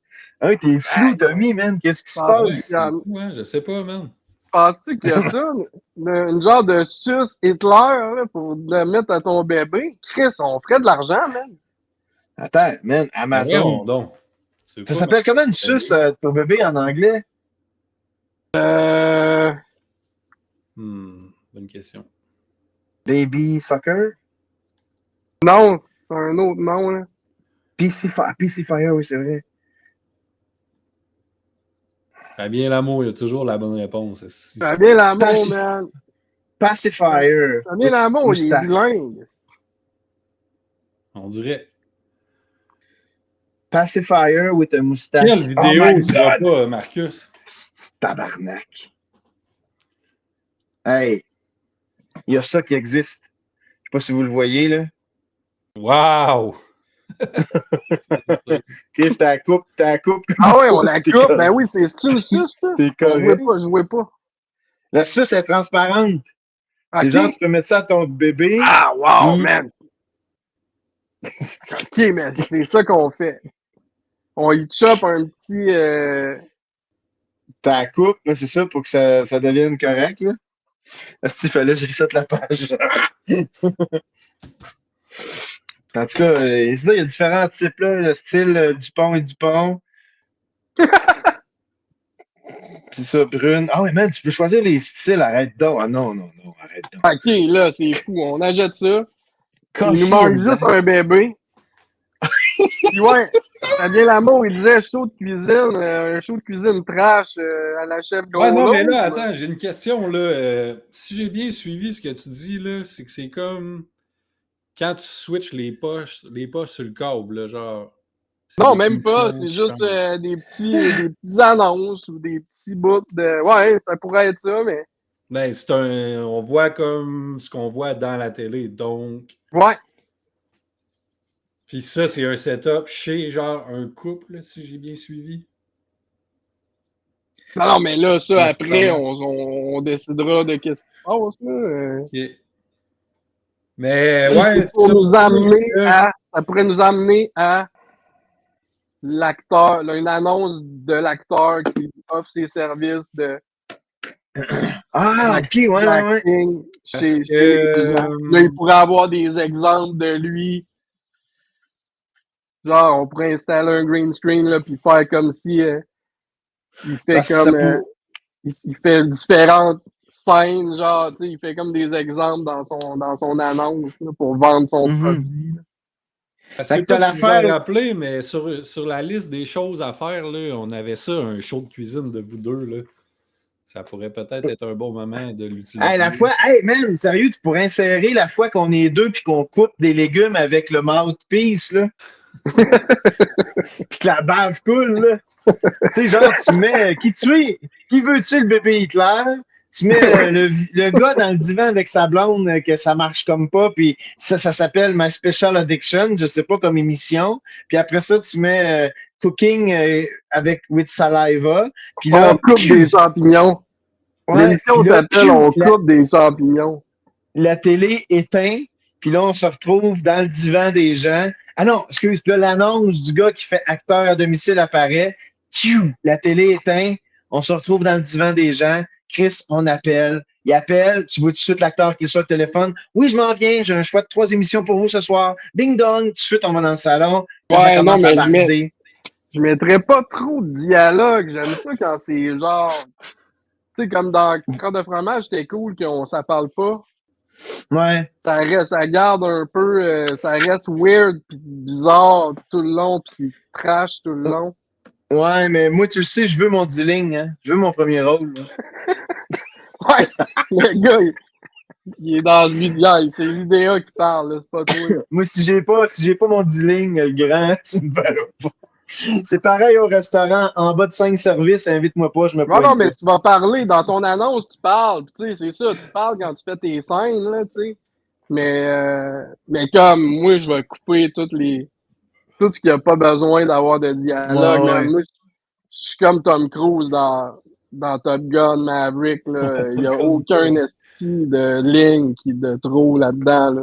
Hein, t'es flou, Tommy, man. Qu'est-ce qui se passe? Ouais, je sais pas, man. Penses-tu qu'il y a ça? Une genre de suce Hitler, là, pour le mettre à ton bébé? Chris, on ferait de l'argent, man. Attends, man, Amazon. Donc. Ça s'appelle comment une suce pour bébé en anglais? Bonne question. Baby Soccer? Non, c'est un autre nom, là. Pacifier, oui, c'est vrai. Fabien Lamour, il y a toujours la bonne réponse. Fabien Lamour, man. Pacifier. Fabien Lamour, il est bilingue. On dirait. Pacifier with a moustache. Quelle vidéo tu vois pas, Marcus? Tabarnak. Hey, il y a ça qui existe. Je sais pas si vous le voyez, là. Wow! Cliff, t'as la coupe. Ah ouais, on la coupe. Ben oui, c'est une suce, ça. T'es correct. Je jouais pas. La suce est transparente. Okay. Les gens, tu peux mettre ça à ton bébé. Ah, wow, man! OK, mais c'est ça qu'on fait. On y chope un petit... T'as la coupe, c'est ça, pour que ça devienne correct, là. Il fallait que je reset la page. En tout cas, là, il y a différents types, là. Le style Dupont et Dupont. C'est ça, brune. Ah ouais, man, tu peux choisir les styles. Arrête donc. Ah non, arrête donc. OK, là, c'est fou. On achète ça. Coffee, il nous manque juste un bébé. Puis ouais, Fabien Lamour, il disait show de cuisine, un show de cuisine trash à la chef Gros. Ouais, non, mais là, attends, j'ai une question, là. Si j'ai bien suivi ce que tu dis, là, c'est que c'est comme quand tu switches les poches sur le câble, là, genre... Non, même pas. C'est juste des petites annonces ou des petits bouts de... Ouais, ça pourrait être ça, mais... Ben, c'est un... On voit comme ce qu'on voit dans la télé, donc... Ouais. Puis ça, c'est un setup chez, genre, un couple, si j'ai bien suivi. Non, mais là, ça, après, on décidera de qu'est-ce qui se passe, là. OK. Mais, ouais... Ça pourrait nous amener à l'acteur, une annonce de l'acteur qui offre ses services de... Ah, OK, ouais. Chez les gens. Là, il pourrait avoir des exemples de lui. Genre, on pourrait installer un green screen, là, puis faire comme si il fait comme... il fait différentes scènes, genre, tu sais, il fait comme des exemples dans son annonce, là, pour vendre son produit. C'est pas ce que vous avez rappelé, mais sur la liste des choses à faire, là, on avait ça, un show de cuisine de vous deux, là. Ça pourrait peut-être être un bon moment de l'utiliser. Hey, la fois, hey man, sérieux, tu pourrais insérer la fois qu'on est deux puis qu'on coupe des légumes avec le mouthpiece, là. Puis que la bave coule, là. Tu sais, genre, tu mets qui tu es, qui veut tuer le bébé Hitler? Tu mets le gars dans le divan avec sa blonde que ça marche comme pas, puis ça s'appelle My Special Addiction, je sais pas, comme émission. Puis après ça, tu mets Cooking avec with Saliva. Puis On là, coupe des champignons. ouais, L'émission puis là, s'appelle On coupe des champignons. la télé éteint, puis là, on se retrouve dans le divan des gens. Ah non, excuse, là, l'annonce du gars qui fait acteur à domicile apparaît. Tchou, la télé éteint, on se retrouve dans le divan des gens. Chris, on appelle. Il appelle, tu vois tout de suite l'acteur qui est sur le téléphone. Oui, je m'en viens, j'ai un choix de 3 émissions pour vous ce soir. Ding dong, tout de suite, on va dans le salon. Là, ça Ouais, non, commence à mais barder. je mettrais pas trop de dialogue. J'aime ça quand c'est genre. Tu sais, comme dans Crotte de fromage, c'était cool qu'on ça parle pas. Ouais. Ça garde un peu. Ça reste weird pis bizarre tout le long pis trash tout le long. Ouais, mais moi, tu le sais, je veux mon dealing, hein. Je veux mon premier rôle, là. Ouais, le gars, il est dans l'idéal. C'est l'idéal qui parle, là, c'est pas toi. Moi, si j'ai pas mon dealing grand, tu me verras pas. C'est pareil au restaurant, en bas de 5 services, invite-moi pas, je me Non, pointe non, mais pas. tu vas parler. Dans ton annonce, tu parles. Tu sais, c'est ça, tu parles quand tu fais tes scènes, là, tu sais. Mais comme moi, je vais couper tout ce qui a pas besoin d'avoir de dialogue, Ouais, man. ouais. Moi, je suis comme Tom Cruise dans Top Gun Maverick, là. Il y a aucun esti de ligne de trop là-dedans, là.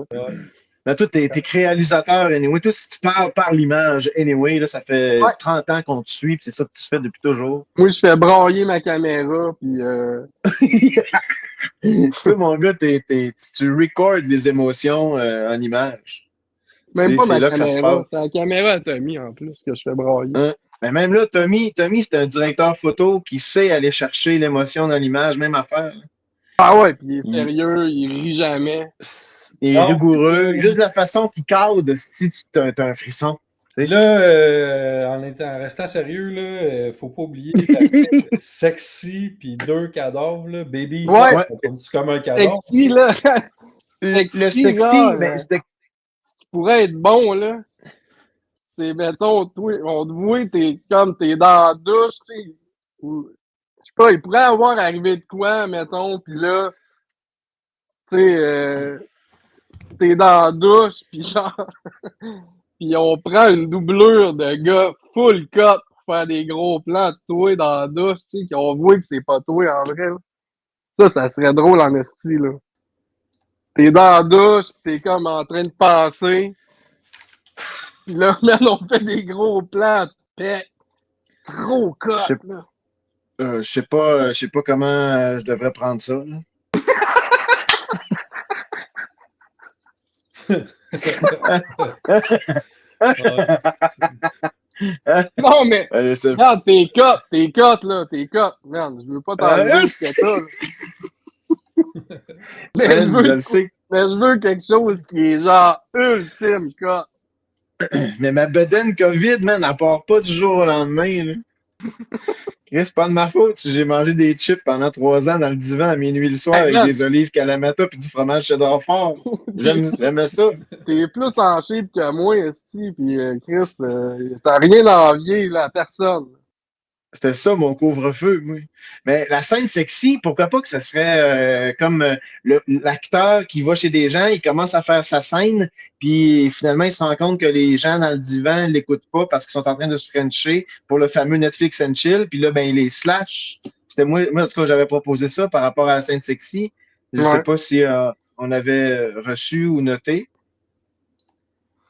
Mais toi, t'es réalisateur, anyway. Toi, si tu parles par l'image, anyway, là, ça fait Ouais. 30 ans qu'on te suit, puis c'est ça que tu fais depuis toujours. Moi, je fais brailler ma caméra, puis Toi, mon gars, tu recordes les émotions en image. même pas C'est ma là que ça se passe. caméra. C'est la caméra à Tommy, en plus, que je fais brailler. Hein? Mais même là, Tommy, c'est un directeur photo qui sait aller chercher l'émotion dans l'image, même affaire. Ah ouais, puis il est Il, sérieux, il rit jamais. il est Non, rigoureux. Juste la façon qu'il cadre, si tu as un frisson. puis là, en restant sérieux, là, faut pas oublier l'aspect sexy puis 2 cadavres, là. Baby, Ouais. Ouais. c'est comme un cadavre. Sexy, là. Le Sexy, sexy, genre, ben, c'était pourrait être bon, là. C'est, mettons, toi, on te voit, t'es dans la douche, tu sais. Ou, je sais pas, il pourrait avoir arrivé de quoi, mettons, pis là, tu sais, t'es dans la douche, pis genre, pis on prend une doublure de gars full cut pour faire des gros plans de toi dans la douche, tu sais, qu'on voit que c'est pas toi en vrai. Là. Ça serait drôle en esti, là. T'es dans la douche, pis t'es comme en train de passer. Pis là, man, on fait des gros plans de pec. Trop cut, Je sais là. je sais pas comment je devrais prendre ça. Là. Non, mais, C'est- regarde, t'es cut, là, t'es cut. Man, je veux pas t'enlever ce que t'as, là. Mais je Man, je veux, le sais. mais je veux quelque chose qui est genre ultime cut. Mais ma bedaine COVID, man, elle part pas du jour au lendemain. Là. Chris, c'est pas de ma faute si j'ai mangé des chips pendant 3 ans dans le divan à minuit le soir Hey, avec man, des olives Kalamata puis du fromage cheddar fort. J'aimais ça. t'es plus en shape que moi, esti, pis Chris, t'as rien à envier, là, à personne. C'était ça mon couvre-feu, moi. Mais la scène sexy, pourquoi pas que ce serait comme l'acteur qui va chez des gens, il commence à faire sa scène, puis finalement il se rend compte que les gens dans le divan ne l'écoutent pas parce qu'ils sont en train de se frencher pour le fameux Netflix and chill, puis là, ben, il les slash. C'était moi, en tout cas, j'avais proposé ça par rapport à la scène sexy. Je sais Ouais. pas si on avait reçu ou noté.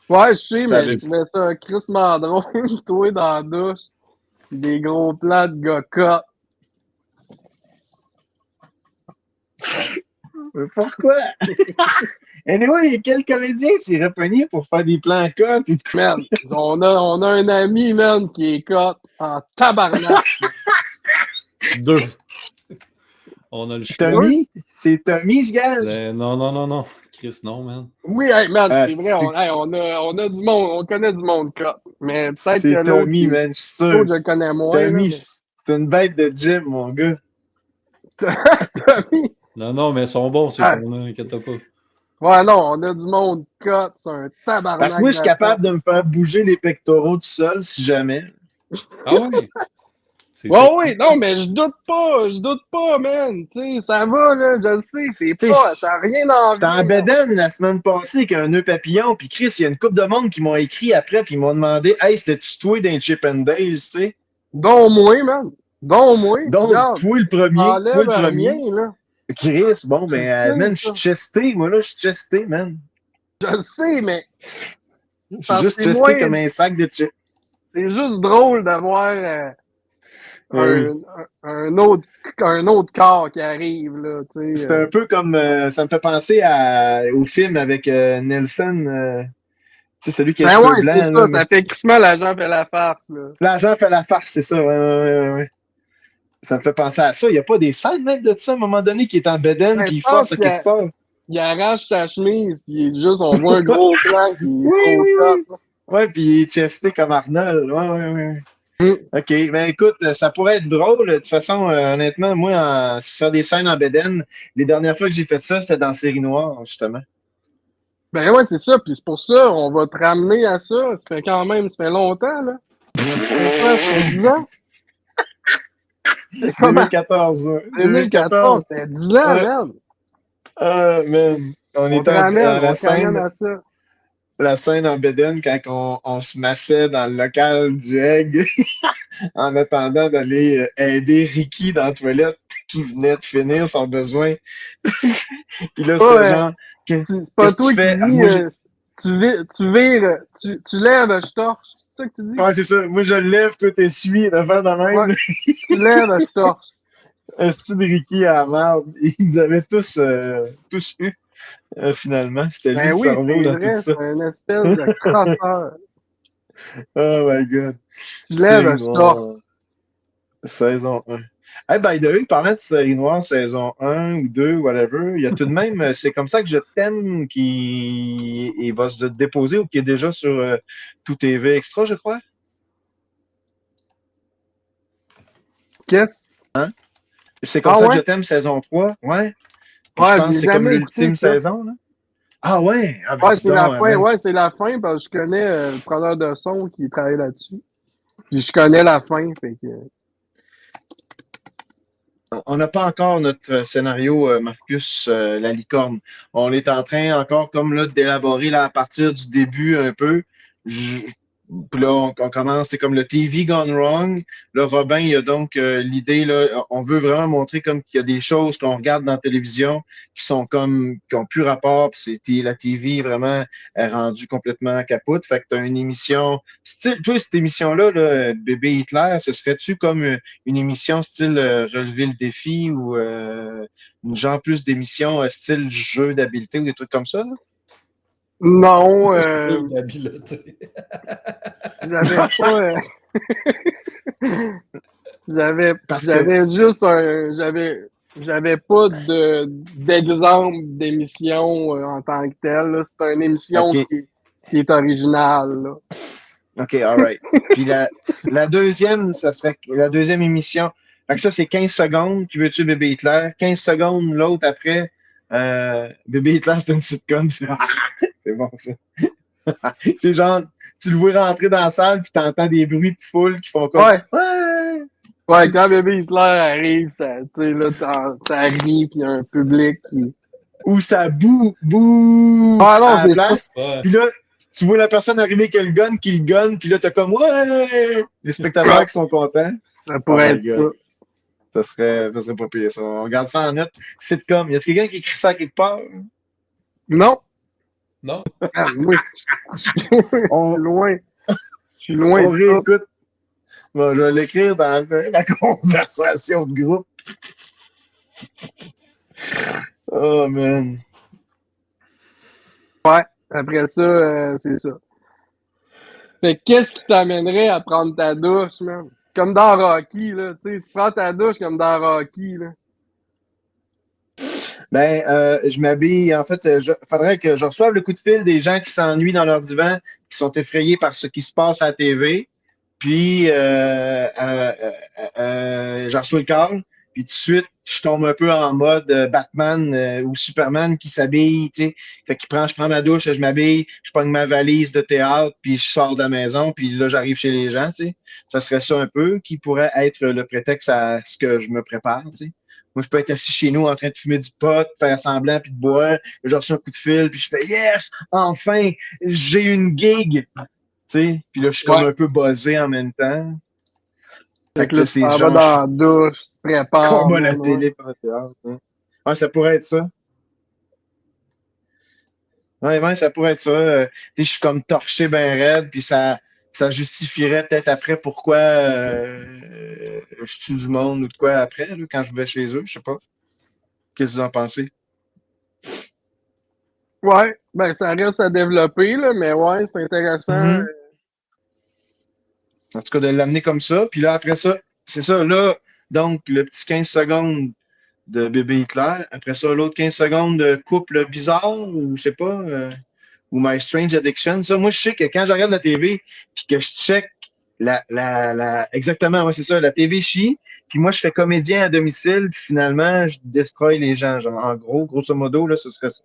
Ouais, je sais, Ça mais je avait- trouvais ça crissement drôle, toi dans la douche, pis des gros plans de gars cut. Pourquoi? Anyway, quel comédien s'est repogné pour faire des plans cotes et tout? Man, on a un ami, man, qui est cut en tabarnak. 2. On a le choix. Tommy? C'est Tommy, je gage? Non. Chris, non, man. Oui, hey, man, Ah, c'est vrai, on a du monde, on connaît du monde cut. Mais peut-être que c'est Tommy, man, je suis sûr. l'autre, je le connais moins, là, Tommy, mais... c'est une bête de gym, mon gars. T'as mis... Non, mais ils sont bons, ces Ah. shows-là, inquiète pas. Ouais, non, on a du monde cut, c'est un tabarnak. Parce que moi, je suis d'attente. capable de me faire bouger les pectoraux tout seul, si jamais. Ah ouais? C'est Ouais, ça. oui, non, mais je doute pas, man. Tu sais, ça va, là, je le sais, Tu sais, t'as rien dans j'étais en bedaine la semaine passée avec un nœud papillon, puis Chris, il y a une couple de monde qui m'ont écrit après, puis ils m'ont demandé « Hey, c'était-tu toi d'un Chip and Dale, tu sais? » Dont moi, man. Dont moi. Donc, Regarde, toi le premier, toi enlève le premier. rien, là. Chris, bon, Je le ben, sais, man, je ça. suis chesté, moi, là, je suis chesté, man. Je le sais, mais Je suis parce juste que c'est chesté moins... comme un sac de chips. C'est juste drôle d'avoir Oui. un autre corps qui arrive, là, tu sais. C'est un peu comme, ça me fait penser au film avec Nelson, tu sais, celui qui a les Ben cheveux ouais, c'est blancs, là, ça, mais ça fait crissement l'agent fait la farce, là. l'agent fait la farce, c'est ça, ouais. Ça me fait penser à ça. Il n'y a pas des scènes même de ça à un moment donné qui est en bedaine Ben, puis je il pense force à quelque part. il arrache sa chemise, puis juste, on voit un gros plan qui est Oui, full oui, cut, oui. là. Ouais, puis il est chesté comme Arnold. Ouais. Hum. OK. Ben écoute, ça pourrait être drôle. De toute façon, honnêtement, moi, se faire des scènes en bedaine, les dernières fois que j'ai fait ça, c'était dans Série Noire, justement. Ben ouais, c'est ça, puis c'est pour ça, on va te ramener à ça. Ça fait quand même, ça fait longtemps, là. Ça fait 10 ans. C'est comment? 2014, ouais. 2014, 2014. ça fait 10 ans, Ouais. man. Man. On On te était ramène, à on te ramène à ça. la scène en bedaine quand on se massait dans le local du Egg en attendant d'aller aider Ricky dans la toilette qui venait de finir son besoin. Puis là, c'était Ouais, genre, c'est pas qu'est-ce que tu toi qui fais? Ah, dis, tu lèves, je torche. C'est ça que tu dis? ouais, c'est ça. Moi, je le lève, toi, t'essuies, d'affaire de Ouais, même. tu lèves, je torche. Un style de Ricky à la merde. Ils avaient tous eu, finalement. C'était lui Ben le oui, cerveau c'est dans tout vrai, ça. c'est une espèce de crosseur. Oh my god. Tu lèves, Série je torche. noire, saison 1. Hey, by the way, parlant de série noire, saison 1 ou 2, whatever, il y a tout de même, c'est comme ça que je t'aime qui il va se déposer ou qui est déjà sur Tout TV Extra, je crois. Qu'est-ce? C'est comme Ah ça que je ouais? t'aime, saison 3. Ouais. Puis je Ouais, je pense que l'ai c'est comme jamais écouté, l'ultime ça. saison, là. Ah ouais? Ah ben Ouais, dis c'est la donc, fin. man. Ouais, c'est la fin parce que je connais le preneur de son qui travaille là-dessus. Puis je connais la fin, fait que... On n'a pas encore notre scénario, Marcus, la licorne. On est en train encore comme là d'élaborer là, à partir du début un peu. Je- Puis là, on commence, c'est comme le TV Gone Wrong. Là, Robin, il y a donc l'idée, là, on veut vraiment montrer comme qu'il y a des choses qu'on regarde dans la télévision qui sont comme, qui ont plus rapport, puis la TV vraiment est rendue complètement capote. Fait que tu as une émission, style, toi, cette émission-là, là, Bébé Hitler, ce serait-tu comme une émission style relever le défi ou une genre plus d'émission style jeu d'habileté ou des trucs comme ça, là? Non, D'habileté. j'avais pas... Parce que, j'avais juste j'avais pas d'exemple d'émission en tant que telle, là. C'est une émission OK, qui est originale, là. OK, all right. Puis la deuxième, ça serait la deuxième émission. Fait que ça, c'est 15 secondes. Qui veut tuer Bébé Hitler? 15 secondes, l'autre après. Bébé Hitler, c'est une sitcom. C'est bon, ça. C'est genre, tu le vois rentrer dans la salle, puis t'entends des bruits de foule qui font comme Ouais, Ouais! ouais, quand Bébé Hitler arrive, ça, tu sais, là, ça rit, puis il y a un public qui... Ou ça boue Ah non, à la c'est ça. place. Ouais. Puis là, tu vois la personne arriver avec le gun, qui le gun, puis là, t'as comme Ouais! Les spectateurs qui sont contents. Ça Oh pourrait my être ça. God. Ça serait pas pire, ça. On regarde ça en net. Sitcom. Y a quelqu'un qui écrit ça quelque part? Non, Non? ah, moi, je suis On, loin. Je suis loin on de ça. réécoute. Bon, je vais l'écrire dans la conversation de groupe. Oh, man. Ouais, après ça, c'est ça. Fait que qu'est-ce qui t'amènerait à prendre ta douche, man? Comme dans Rocky, là. Tu sais, tu prends ta douche comme dans Rocky, là. Ben, je m'habille. En fait, faudrait que je reçoive le coup de fil des gens qui s'ennuient dans leur divan, qui sont effrayés par ce qui se passe à la TV. Puis, je reçois le call. puis tout de suite, je tombe un peu en mode Batman ou Superman qui s'habille, tu sais. Fait je prends ma douche, je m'habille, je prends ma valise de théâtre, puis je sors de la maison, puis là, j'arrive chez les gens, tu sais. Ça serait ça un peu qui pourrait être le prétexte à ce que je me prépare, tu sais. Moi, je peux être assis chez nous en train de fumer du pot, faire semblant, puis de boire. J'ai reçu un coup de fil, puis je fais Yes! Enfin! J'ai une gig! Tu sais, puis là, je suis comme un peu buzzé en même temps. Fait Fait que que là, là, tu c'est t'en vas genre, je suis dans la douche, tu te prépares, combat la man, ouais. télé par le théâtre. Hein. Ouais, ça pourrait être ça. Ouais, ça pourrait être ça. Tu sais, je suis comme torché ben raide, puis ça justifierait peut-être après pourquoi je tue du monde ou de quoi après, là, quand je vais chez eux, je sais pas. Qu'est-ce que vous en pensez? Ouais, ben ça reste à développer, là, mais ouais, c'est intéressant. Mhm. En tout cas, de l'amener comme ça. Puis là, après ça, c'est ça. Là, donc, le petit 15 secondes de bébé Hitler. Après ça, l'autre 15 secondes de couple bizarre, ou je sais pas, ou My Strange Addiction. Ça, moi, je sais que quand je regarde la TV, puis que je check exactement, ouais, c'est ça, la TV chie, puis moi, je fais comédien à domicile, puis finalement, je destroy les gens. Genre, en gros, grosso modo, là, ce serait ça.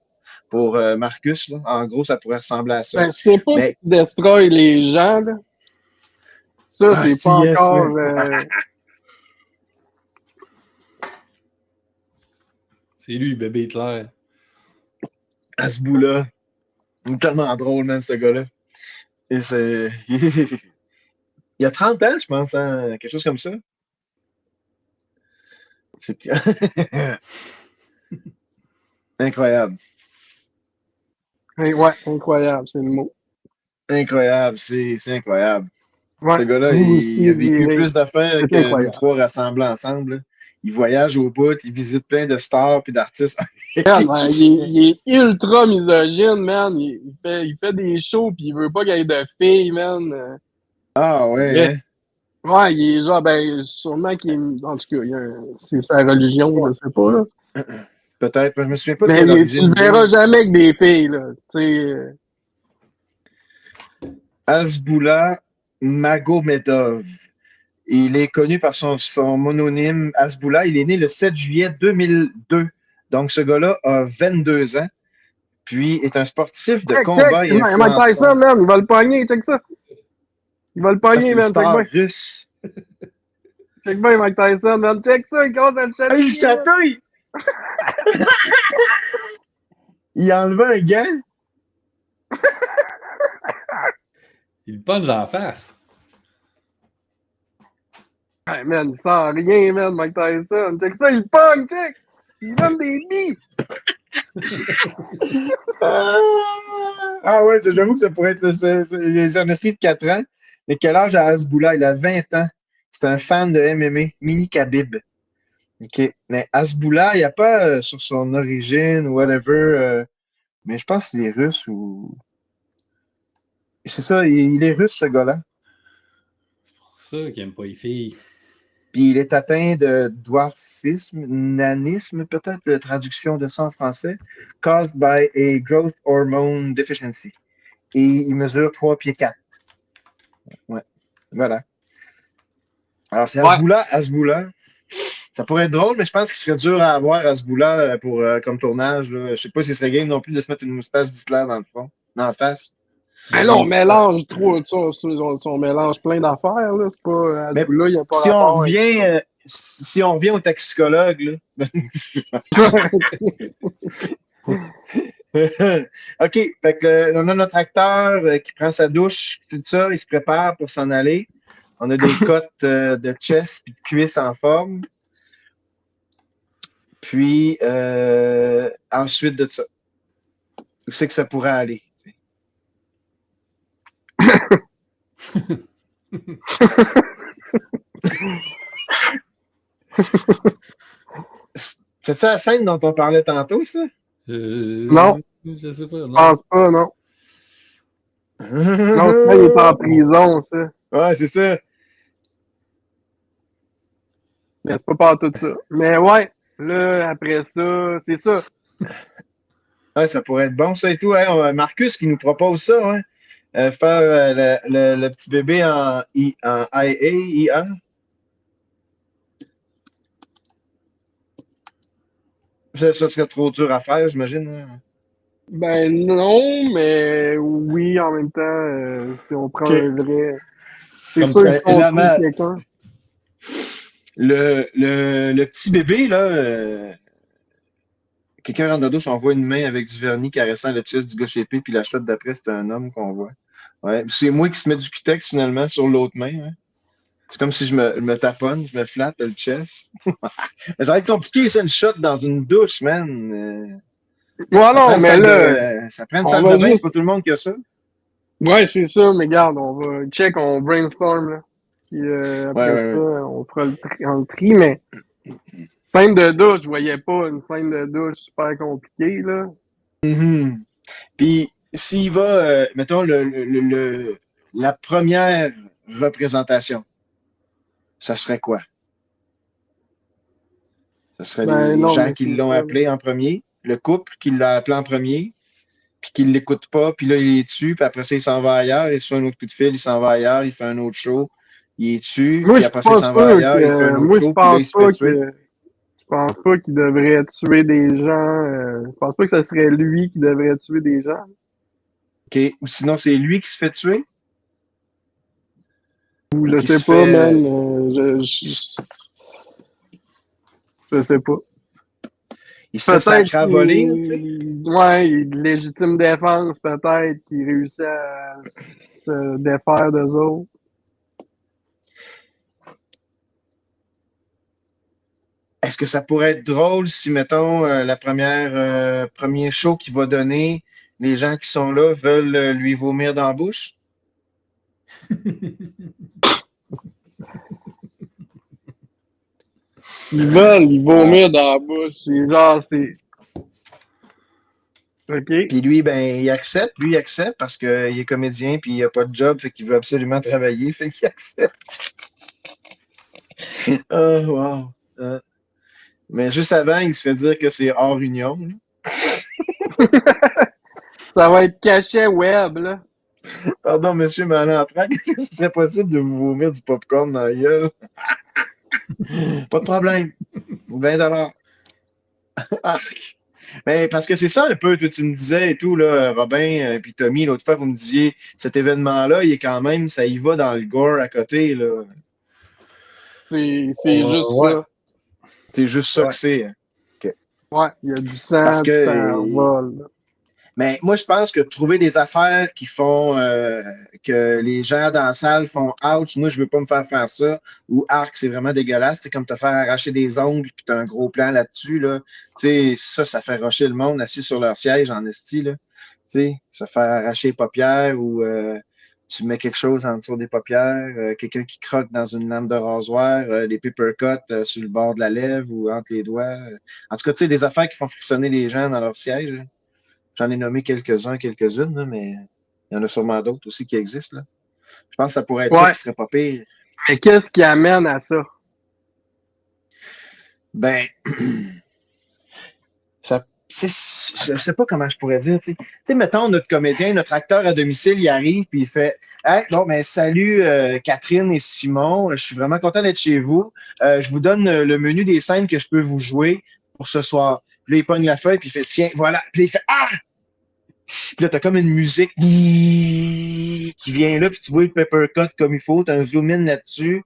Pour Marcus, là. En gros, ça pourrait ressembler à ça. Ben, je sais pas si Mais, tu destroy les gens, là. Ça, ah, c'est pas si, yes, encore. man. C'est lui, bébé Hitler. À ce bout-là. Il est tellement drôle, man, ce gars-là. Et c'est. Il y a 30 ans, je pense, hein, quelque chose comme ça. C'est incroyable. Ouais, incroyable, c'est le mot. Incroyable, c'est incroyable. Ouais, Ce gars-là, vous aussi, il a vous vécu direz. plus d'affaires C'est que nous incroyable. trois rassemblés ensemble. Là. Il voyage au bout, il visite plein de stars et d'artistes. Man, ouais, il est ultra misogyne, man. Il fait des shows pis il veut pas qu'il y ait de filles, man. Ah ouais, Yeah. hein? Ouais, il est genre, ben, sûrement qu'il est. En tout cas, c'est sa religion, je sais pas, là. Peut-être, je me souviens pas de Mais quelle tu origine le il est. verras jamais avec des filles, là. Tu sais. Hasboula Magomedov. Il est connu par son mononyme Hasboula. Il est né le 7 juillet 2002. Donc, ce gars-là a 22 ans. Puis, est un sportif de Check, combat c'est et Mike Tyson, influenceur. man. Il va le pogner, check ça. Il va le Ah, c'est pogner, une man. Check star bien. russe. Check bien, Mike Tyson, man. Check ça, il commence à le Ah, il chatouiller, man. chatouille! Il a enlevé un gant. Il le punch en face. Hey, man, il sent rien, man, Mike Tyson. Check ça, il pogne, check. Il donne des billes. Ah ouais, j'avoue que ça pourrait être c'est un esprit de 4 ans. Mais quel âge a Hasboula? Il a 20 ans. C'est un fan de MMA, Mini Khabib. OK. Mais Hasboula, il n'y a pas sur son origine ou whatever. Mais je pense qu'il est russe ou. C'est ça, il est russe, ce gars-là. C'est pour ça qu'il aime pas les filles. Puis il est atteint de dwarfisme, nanisme, peut-être, la traduction de ça en français, caused by a growth hormone deficiency. Et il mesure 3 pieds 4. Ouais. Voilà. Alors, c'est Ouais. Hasboula. Ça pourrait être drôle, mais je pense qu'il serait dur à avoir Hasboula pour, comme tournage. Là. Je sais pas s'il serait game non plus de se mettre une moustache d'Hitler dans le front, dans la face. Ben là, on mélange trop, on mélange plein d'affaires, là. C'est pas, à ce Mais bout-là, il n'y a pas si on rapport avec revient, si on revient au toxicologue, là, ça. OK, fait que, on a notre acteur qui prend sa douche, tout ça, il se prépare pour s'en aller. On a des cotes de chest et de cuisses en forme. Puis, ensuite de ça, où c'est que ça pourrait aller? C'est ça la scène dont on parlait tantôt, ça? Non, Je sais pas, je non. pense pas, non. Non, ça, il est en prison, ça. Ouais, c'est ça. Mais c'est pas tout ça. Mais ouais, là, après ça, c'est ça. Ouais, ça pourrait être bon, ça et tout. Hein. On a Marcus qui nous propose ça, hein. Faire le petit bébé en IA. Ça serait trop dur à faire, j'imagine. Hein. Ben non, mais oui, en même temps, si on prend OK. un vrai... C'est Comme sûr qu'ils construisent évidemment, quelqu'un. le petit bébé, là, quelqu'un rentre dans la douche, on voit une main avec du vernis caressant le chest du gars shapé, puis la shot d'après, c'est un homme qu'on voit. Ouais. C'est moi qui se met du cutex finalement sur l'autre main. Hein. C'est comme si je me taponne, je me flatte le chest. Mais ça va être compliqué, ça, une shot dans une douche, man. Ouais, non, mais là, Ça prend une on salle va de bain, c'est juste... pas tout le monde qui a ça. Ouais, c'est ça, mais regarde, on va check, on brainstorm, là. Puis Ouais, après ouais, ça, ouais. on fera le tri, mais scène de douche, je voyais pas une scène de douche super compliquée, là. Mhm. Puis, s'il va, mettons, la première représentation, ça serait quoi? Ce serait Ben les non, gens mais qui c'est l'ont ça, là. appelé en premier, le couple qui l'a appelé en premier, puis qui ne l'écoute pas, puis là, il est dessus, puis après ça, il s'en va ailleurs, il reçoit un autre coup de fil, il s'en va ailleurs, il fait un autre show, il est dessus, Moi, puis je suis après ça, il pas s'en va sûr ailleurs, il fait un que... autre Moi, je show, puis là, il pense se fait pas tuer. que... Je pense pas qu'il devrait tuer des gens. Je pense pas que ce serait lui qui devrait tuer des gens. OK. Ou sinon, c'est lui qui se fait tuer, Ou ou je qui se sais pas, man. fait. Je sais pas. Il se fait Peut-être sacrer à voler, un peu. qu'il... Ouais, il de légitime défense, peut-être qu'il réussit à se défaire d'eux autres. Est-ce que ça pourrait être drôle si, mettons, premier show qu'il va donner, les gens qui sont là veulent lui vomir dans la bouche? Ils veulent, ils Ah. vomir dans la bouche. C'est genre, c'est... OK. Puis lui, ben, il accepte parce qu'il est comédien puis il a pas de job, fait qu'il veut absolument travailler, fait qu'il accepte. Oh, wow. Mais juste avant, il se fait dire que c'est hors union. Là. Ça va être cachet web, là. Pardon, monsieur, mais en entrant, est-ce que ce serait possible de vous vomir du popcorn dans la gueule? Pas de problème. 20 $. Arc. Ben, parce que c'est ça un peu, tu me disais et tout, là, Robin et puis Tommy, l'autre fois, vous me disiez, cet événement-là, il est quand même, ça y va dans le gore à côté, là. C'est juste Ouais, ça. C'est juste ça que ouais. c'est. Hein. OK. Ouais, il y a du Parce sang, puis ça que, vole, là. mais moi, je pense que trouver des affaires qui font que les gens dans la salle font ouch, moi, je veux pas me faire ça, ou arc, c'est vraiment dégueulasse. C'est comme te faire arracher des ongles, puis t'as un gros plan là-dessus, là. Tu sais, ça fait rocher le monde assis sur leur siège en esti, là. Tu sais, se faire arracher les paupières ou tu mets quelque chose en dessous des paupières, quelqu'un qui croque dans une lame de rasoir, les paper cuts sur le bord de la lèvre ou entre les doigts. En tout cas, tu sais, des affaires qui font frissonner les gens dans leur siège. Là. J'en ai nommé quelques-uns, quelques-unes, là, mais il y en a sûrement d'autres aussi qui existent. Là. Je pense que ça pourrait être ça Ouais, qui serait pas pire. mais qu'est-ce qui amène à ça? Ben, ça, je sais pas comment je pourrais dire. Tu sais, mettons, notre comédien, notre acteur à domicile, il arrive puis il fait hey, bon, ben, salut Catherine et Simon, je suis vraiment content d'être chez vous. Je vous donne le menu des scènes que je peux vous jouer pour ce soir. Puis là, il pogne la feuille puis il fait tiens, voilà. Puis là, il fait ah! Puis là, t'as comme une musique qui vient là, puis tu vois le paper cut comme il faut, t'as un zoom in là-dessus,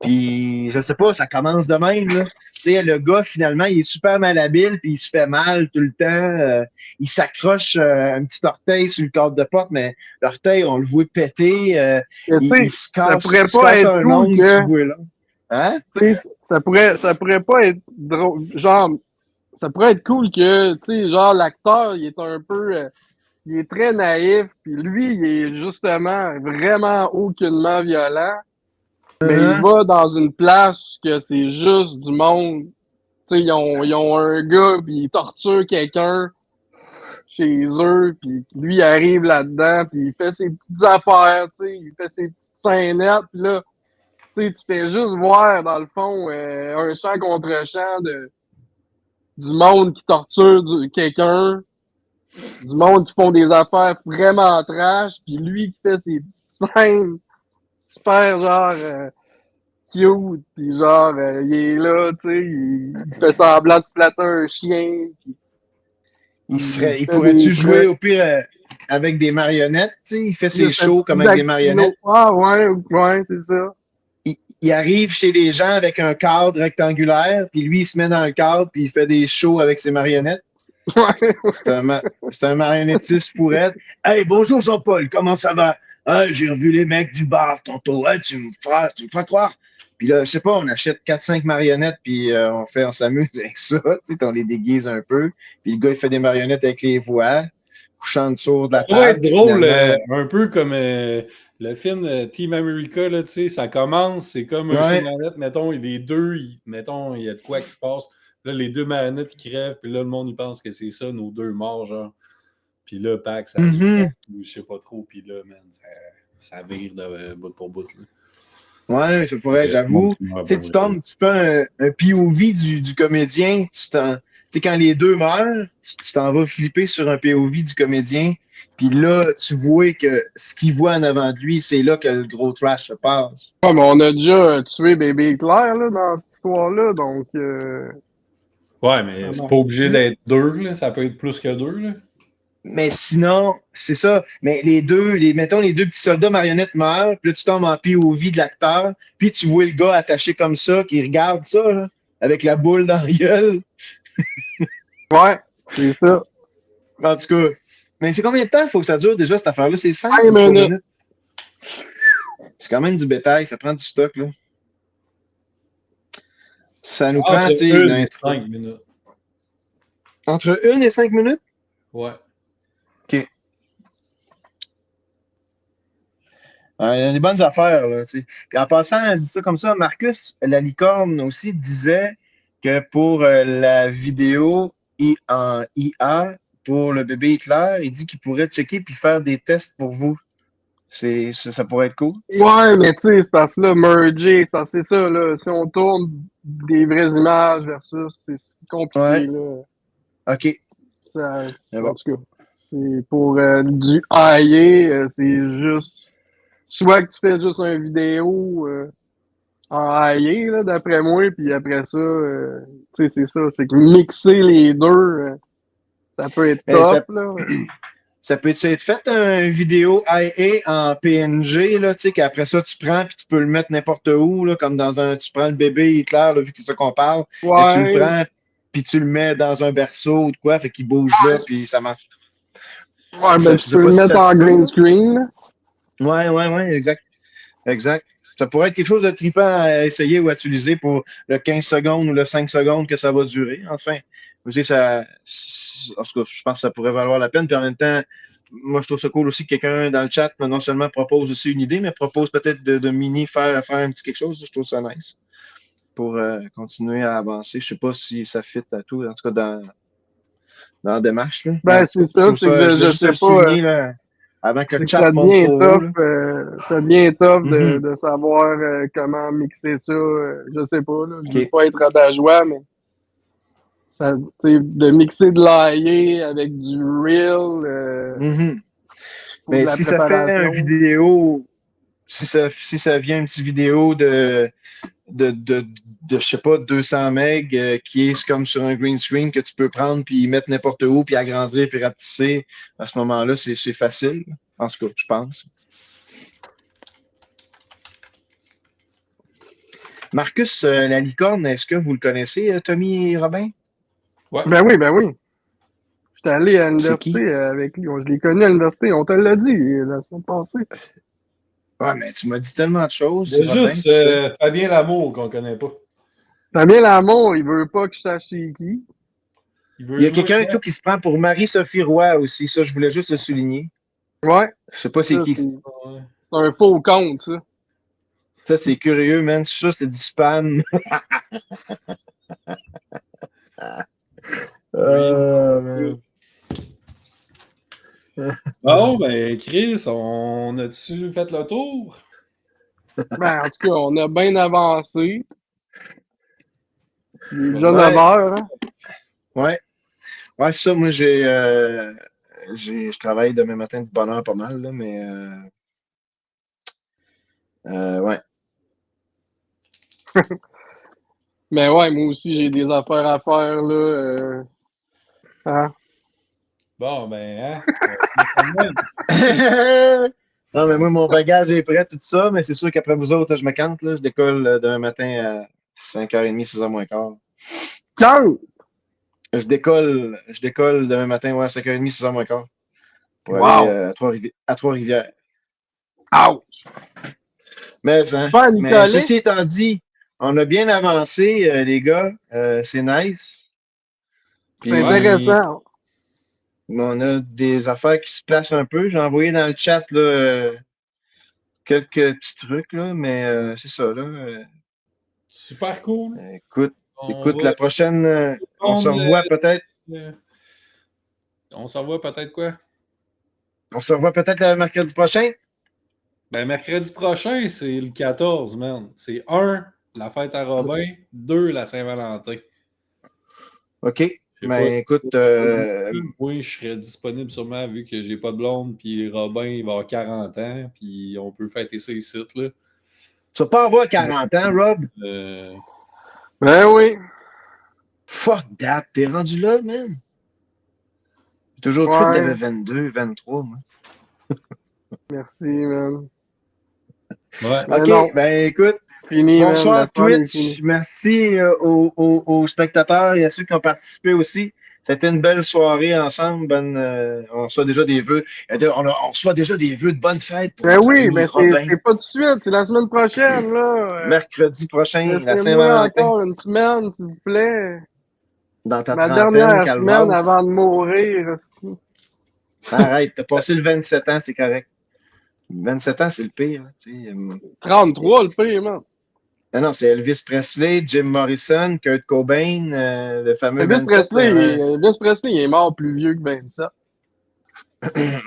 puis je sais pas, ça commence de même, là. Tu sais, le gars, finalement, il est super malhabile, puis il se fait mal tout le temps. Il s'accroche un petit orteil sur le cadre de porte, mais l'orteil, on le voit péter. Tu Il sais, ça pourrait il se pas casse être un cool ongle, tu que, le vois là. Hein? tu sais, ça pourrait pas être drôle, genre, ça pourrait être cool que, tu sais, genre, l'acteur, il est un peu, il est très naïf, puis lui, il est justement vraiment aucunement violent, mais il Uh-huh. va dans une place que c'est juste du monde, tu sais, ils ont un gars, puis il torture quelqu'un chez eux, puis lui, il arrive là-dedans, puis il fait ses petites affaires, tu sais, il fait ses petites scénettes, puis là, tu sais, tu fais juste voir, dans le fond, un champ contre champ du monde qui torture quelqu'un, du monde qui font des affaires vraiment trash, puis lui qui fait ses petites scènes super, genre, cute, puis genre, il est là, tu sais, il fait semblant de flatter un chien, puis Il fait pourrait-tu des jouer trucs. au pire avec des marionnettes, tu sais? Il fait Il a ses sa shows comme petite avec des dactylo. marionnettes. Ah ouais, c'est ça. Il arrive chez les gens avec un cadre rectangulaire, puis lui, il se met dans le cadre, puis il fait des shows avec ses marionnettes. Ouais. C'est un marionnettiste pour elle. Hey, bonjour Jean-Paul, comment ça va? Ah, j'ai revu les mecs du bar tantôt. Ouais, tu me feras croire. Puis là, je sais pas, on achète 4-5 marionnettes, puis on s'amuse avec ça. Tu sais, on les déguise un peu. Puis le gars, il fait des marionnettes avec les voix, couchant dessous de Ça la pourrait table. être Puis drôle, finalement, un peu comme le film Team America, là, tu sais, ça commence, c'est comme un show de ouais. marionnettes, mettons, les deux, mettons, il y a de quoi qui se passe. Là, les deux marionnettes, ils crèvent, puis là, le monde, il pense que c'est ça, nos deux morts, genre. Puis là, Pac, ça se Mhm. ou je sais pas trop, puis là, man, ça vire de bout pour bout, là. Ouais, je pourrais, Le monde j'avoue. Tu qui meurt sais, pour tu vrai. tombes, tu fais un POV du comédien. Tu sais, quand les deux meurent, tu t'en vas flipper sur un POV du comédien. Puis là, tu vois que ce qu'il voit en avant de lui, c'est là que le gros trash se passe. Ouais, mais on a déjà tué bébé Claire, là, dans cette histoire-là, donc Ouais, ça mais c'est pas marche obligé plus. d'être deux, là. Ça peut être plus que deux, là. Mais sinon, c'est ça. Mais mettons, les deux petits soldats marionnettes meurent, puis là, tu tombes en POV de l'acteur, puis tu vois le gars attaché comme ça, qui regarde ça, là, avec la boule dans la gueule. Ouais, c'est ça. En tout cas, mais c'est combien de temps il faut que ça dure déjà cette affaire-là? C'est 5 5 ou 3 minutes. minutes? C'est quand même du bétail, ça prend du stock, là. Ça nous prend, Entre tu sais, une une et intro. 5 minutes. Entre 1 et 5 minutes? Ouais. OK. Il y a des bonnes affaires, là, tu sais. Puis en passant à ça comme ça, Marcus, la licorne aussi, disait que pour la vidéo en IA, pour le bébé Hitler, il dit qu'il pourrait checker puis faire des tests pour vous. Ça pourrait être cool. Ouais, mais tu sais, c'est parce que là, merger, parce que c'est ça, là, si on tourne des vraies images versus, c'est compliqué, Ouais, là. OK. Ça, Mais en bon. tout cas, c'est pour du AI, c'est juste, soit que tu fais juste une vidéo en AI, là, d'après moi, puis après ça, tu sais, c'est ça, c'est que mixer les deux, ça peut être Mais top, là. ça peut être fait une vidéo IA en PNG, là, tu sais, qu'après ça, tu prends puis tu peux le mettre n'importe où, là, comme tu prends le bébé Hitler, là, vu que c'est ça qu'on parle, et tu le Ouais, prends puis tu le mets dans un berceau ou de quoi, fait qu'il bouge là, puis ça marche. ouais, Ça, ben je tu sais peux le pas si mettre ça se en peut, green là. screen, là. Ouais, exact. Exact. Ça pourrait être quelque chose de trippant à essayer ou à utiliser pour le 15 secondes ou le 5 secondes que ça va durer. Enfin, vous savez, en tout cas, je pense que ça pourrait valoir la peine. Puis en même temps, moi, je trouve ça cool aussi que quelqu'un dans le chat non seulement propose aussi une idée, mais propose peut-être de mini faire un petit quelque chose. Je trouve ça nice pour continuer à avancer. Je sais pas si ça fit à tout, en tout cas dans la démarche. Là. Mais en Ben, tout c'est cas, je ça, trouve c'est que ça, je voulais je juste le sais pas, souligner là, avant que le c'est que chat monte trop haut. Là. ça devient tough Mhm. de savoir comment mixer ça. Je sais pas, là, je veux OK. pas être rabat-joie, mais ça, tu sais, de mixer de l'AI avec du real, Mhm. faut de Mais la si ça fait une préparation. vidéo, si ça vient une petite vidéo de je sais pas, 200 meg qui est comme sur un green screen que tu peux prendre puis mettre n'importe où puis agrandir puis rapetisser, à ce moment-là, c'est facile. En tout cas, je pense. Marcus, la licorne, est-ce que vous le connaissez, Tommy et Robin? Ouais. Ben oui. J'étais allé à C'est l'université qui? avec lui. Je l'ai connu à l'université. On te l'a dit la semaine passée. Ouais, mais tu m'as dit tellement de Il choses, y a Robin, juste tout ça. Fabien Lamour qu'on connaît pas. Fabien Lamont, il veut pas que je sache c'est qui. Il Il veut y a jouer quelqu'un quoi? qui se prend pour Marie-Sophie Roy aussi, ça, je voulais juste le souligner. Ouais, Je sais pas c'est ça, qui. c'est Ouais. un faux compte, ça. Ça, c'est curieux, man. Ça, c'est du spam. Oui. Man. Bon, ben, Chris, on a-tu fait le tour? Ben, en tout cas, on a bien avancé. Il est déjà 9 Ouais, heures, hein? ouais. Ouais, ça, moi, je travaille demain matin de bonne heure pas mal, là, mais ouais. Mais ouais, moi aussi, j'ai des affaires à faire, là. Hein? Bon, ben, hein? Non, mais moi, mon bagage est prêt, tout ça, mais c'est sûr qu'après vous autres, je me cante, là. Je décolle demain matin à 5h30, 6h moins quart. Quand? Je décolle demain matin, ouais, à 5h30, 6h moins quart. Pour aller Wow! à Trois-Rivières. Ouch! Mais Pas à Nicolet? ceci étant dit, on a bien avancé, les gars. C'est nice. C'est Puis, intéressant. on a des affaires qui se placent un peu. J'ai envoyé dans le chat là, quelques petits trucs, là, mais c'est ça. Là, Super cool. écoute, On va. la prochaine, on se On, revoit peut-être. euh, on s'en va peut-être quoi? On se revoit peut-être le mercredi prochain. Ben, mercredi prochain, c'est le 14, man. C'est 1, la fête à Robin, 2, la Saint-Valentin. OK. Je sais pas Ben, si écoute, moi, je serais disponible sûrement vu que j'ai pas de blonde, puis Robin, il va avoir 40 ans, puis on peut fêter ça ici, là. tu vas pas avoir 40 ans, Rob. Ben oui. Fuck that. T'es rendu là, man. J'ai toujours cru que t'avais 22, 23, moi. Merci, man. Ouais. Mais OK. non. Ben, écoute. Fini, man. Bonsoir La fun est Twitch, finie. merci aux spectateurs et à ceux qui ont participé aussi. C'était une belle soirée ensemble. On reçoit déjà des vœux. On reçoit déjà des vœux de bonne fête pour Ben notre oui, ami mais Robin. c'est pas tout de suite. C'est la semaine prochaine, là. Mercredi prochain, la Laissez-moi Saint-Valentin. encore une semaine, s'il vous plaît. Dans ta Ma trentaine, dernière semaine Calvados. avant de mourir. Arrête, t'as passé le 27 ans, c'est correct. 27 ans, c'est le pire. Tu sais, 33, le pire, man. non, c'est Elvis Presley, Jim Morrison, Kurt Cobain, le fameux Elvis 27. Presley, il est mort plus vieux que 27.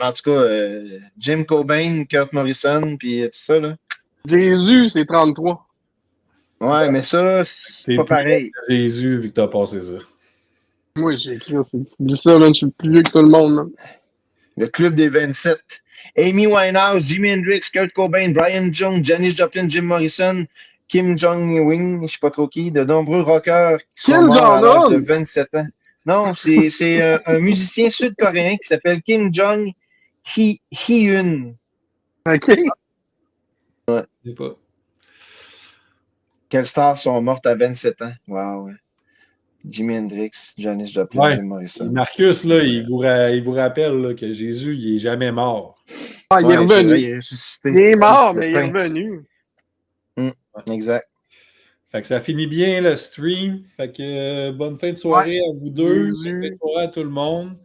En tout cas, Jim Cobain, Kurt Morrison, puis tout ça, là. Jésus, c'est 33. Ouais, mais ça, c'est T'es pas plus pareil. vieux que Jésus vu que t'as passé ça. Moi, j'ai écrit ça. Dis ça, man. Je suis plus vieux que tout le monde, man. Le club des 27. Amy Winehouse, Jimi Hendrix, Kurt Cobain, Brian Jones, Janis Joplin, Jim Morrison, Kim Jong-un, je sais pas trop qui, de nombreux rockers qui sont Kim morts à l'âge de Jong-un! 27 ans. Non, c'est un musicien sud-coréen qui s'appelle Kim Jong-hyun. OK. Je sais pas. Quelles stars sont mortes à 27 ans? Wow. Jimi Hendrix, Janis Joplin, Ouais. Jim Morrison. Marcus, là, il vous rappelle là, que Jésus, il est jamais mort. Ah, il est Ouais, c'est vrai, revenu. il est ressuscité. Il est mort, Le mais il est pain. revenu. Exact. Fait que ça finit bien le stream. Fait que bonne fin de soirée à vous deux. Jésus. Bonne fin de soirée à tout le monde.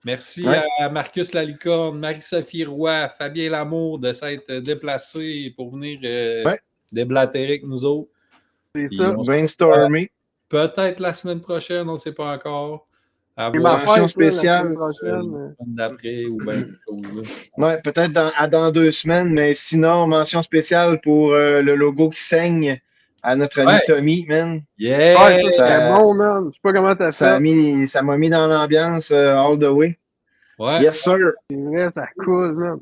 Merci Ouais. à Marcus Lalicorne, Marie-Sophie Roy, Fabien Lamour de s'être déplacés pour venir déblatérer avec nous autres. C'est Puis ça. on se Brainstorming. revoit peut-être la semaine prochaine, on ne sait pas encore. À C'est voir ma Mention fête, là, la spéciale. semaine la prochaine. semaine d'après ou bien quelque chose. Là. Ouais, peut-être dans 2 semaines, mais sinon, mention spéciale pour le logo qui saigne à notre ami Ouais. Tommy, man. Yeah! Ouais, ça, c'était Ça- bon, man. Je sais pas comment t'as fait. Ça m'a mis dans l'ambiance all the way. Ouais. Yes, sir. C'est vrai, ça coule, man.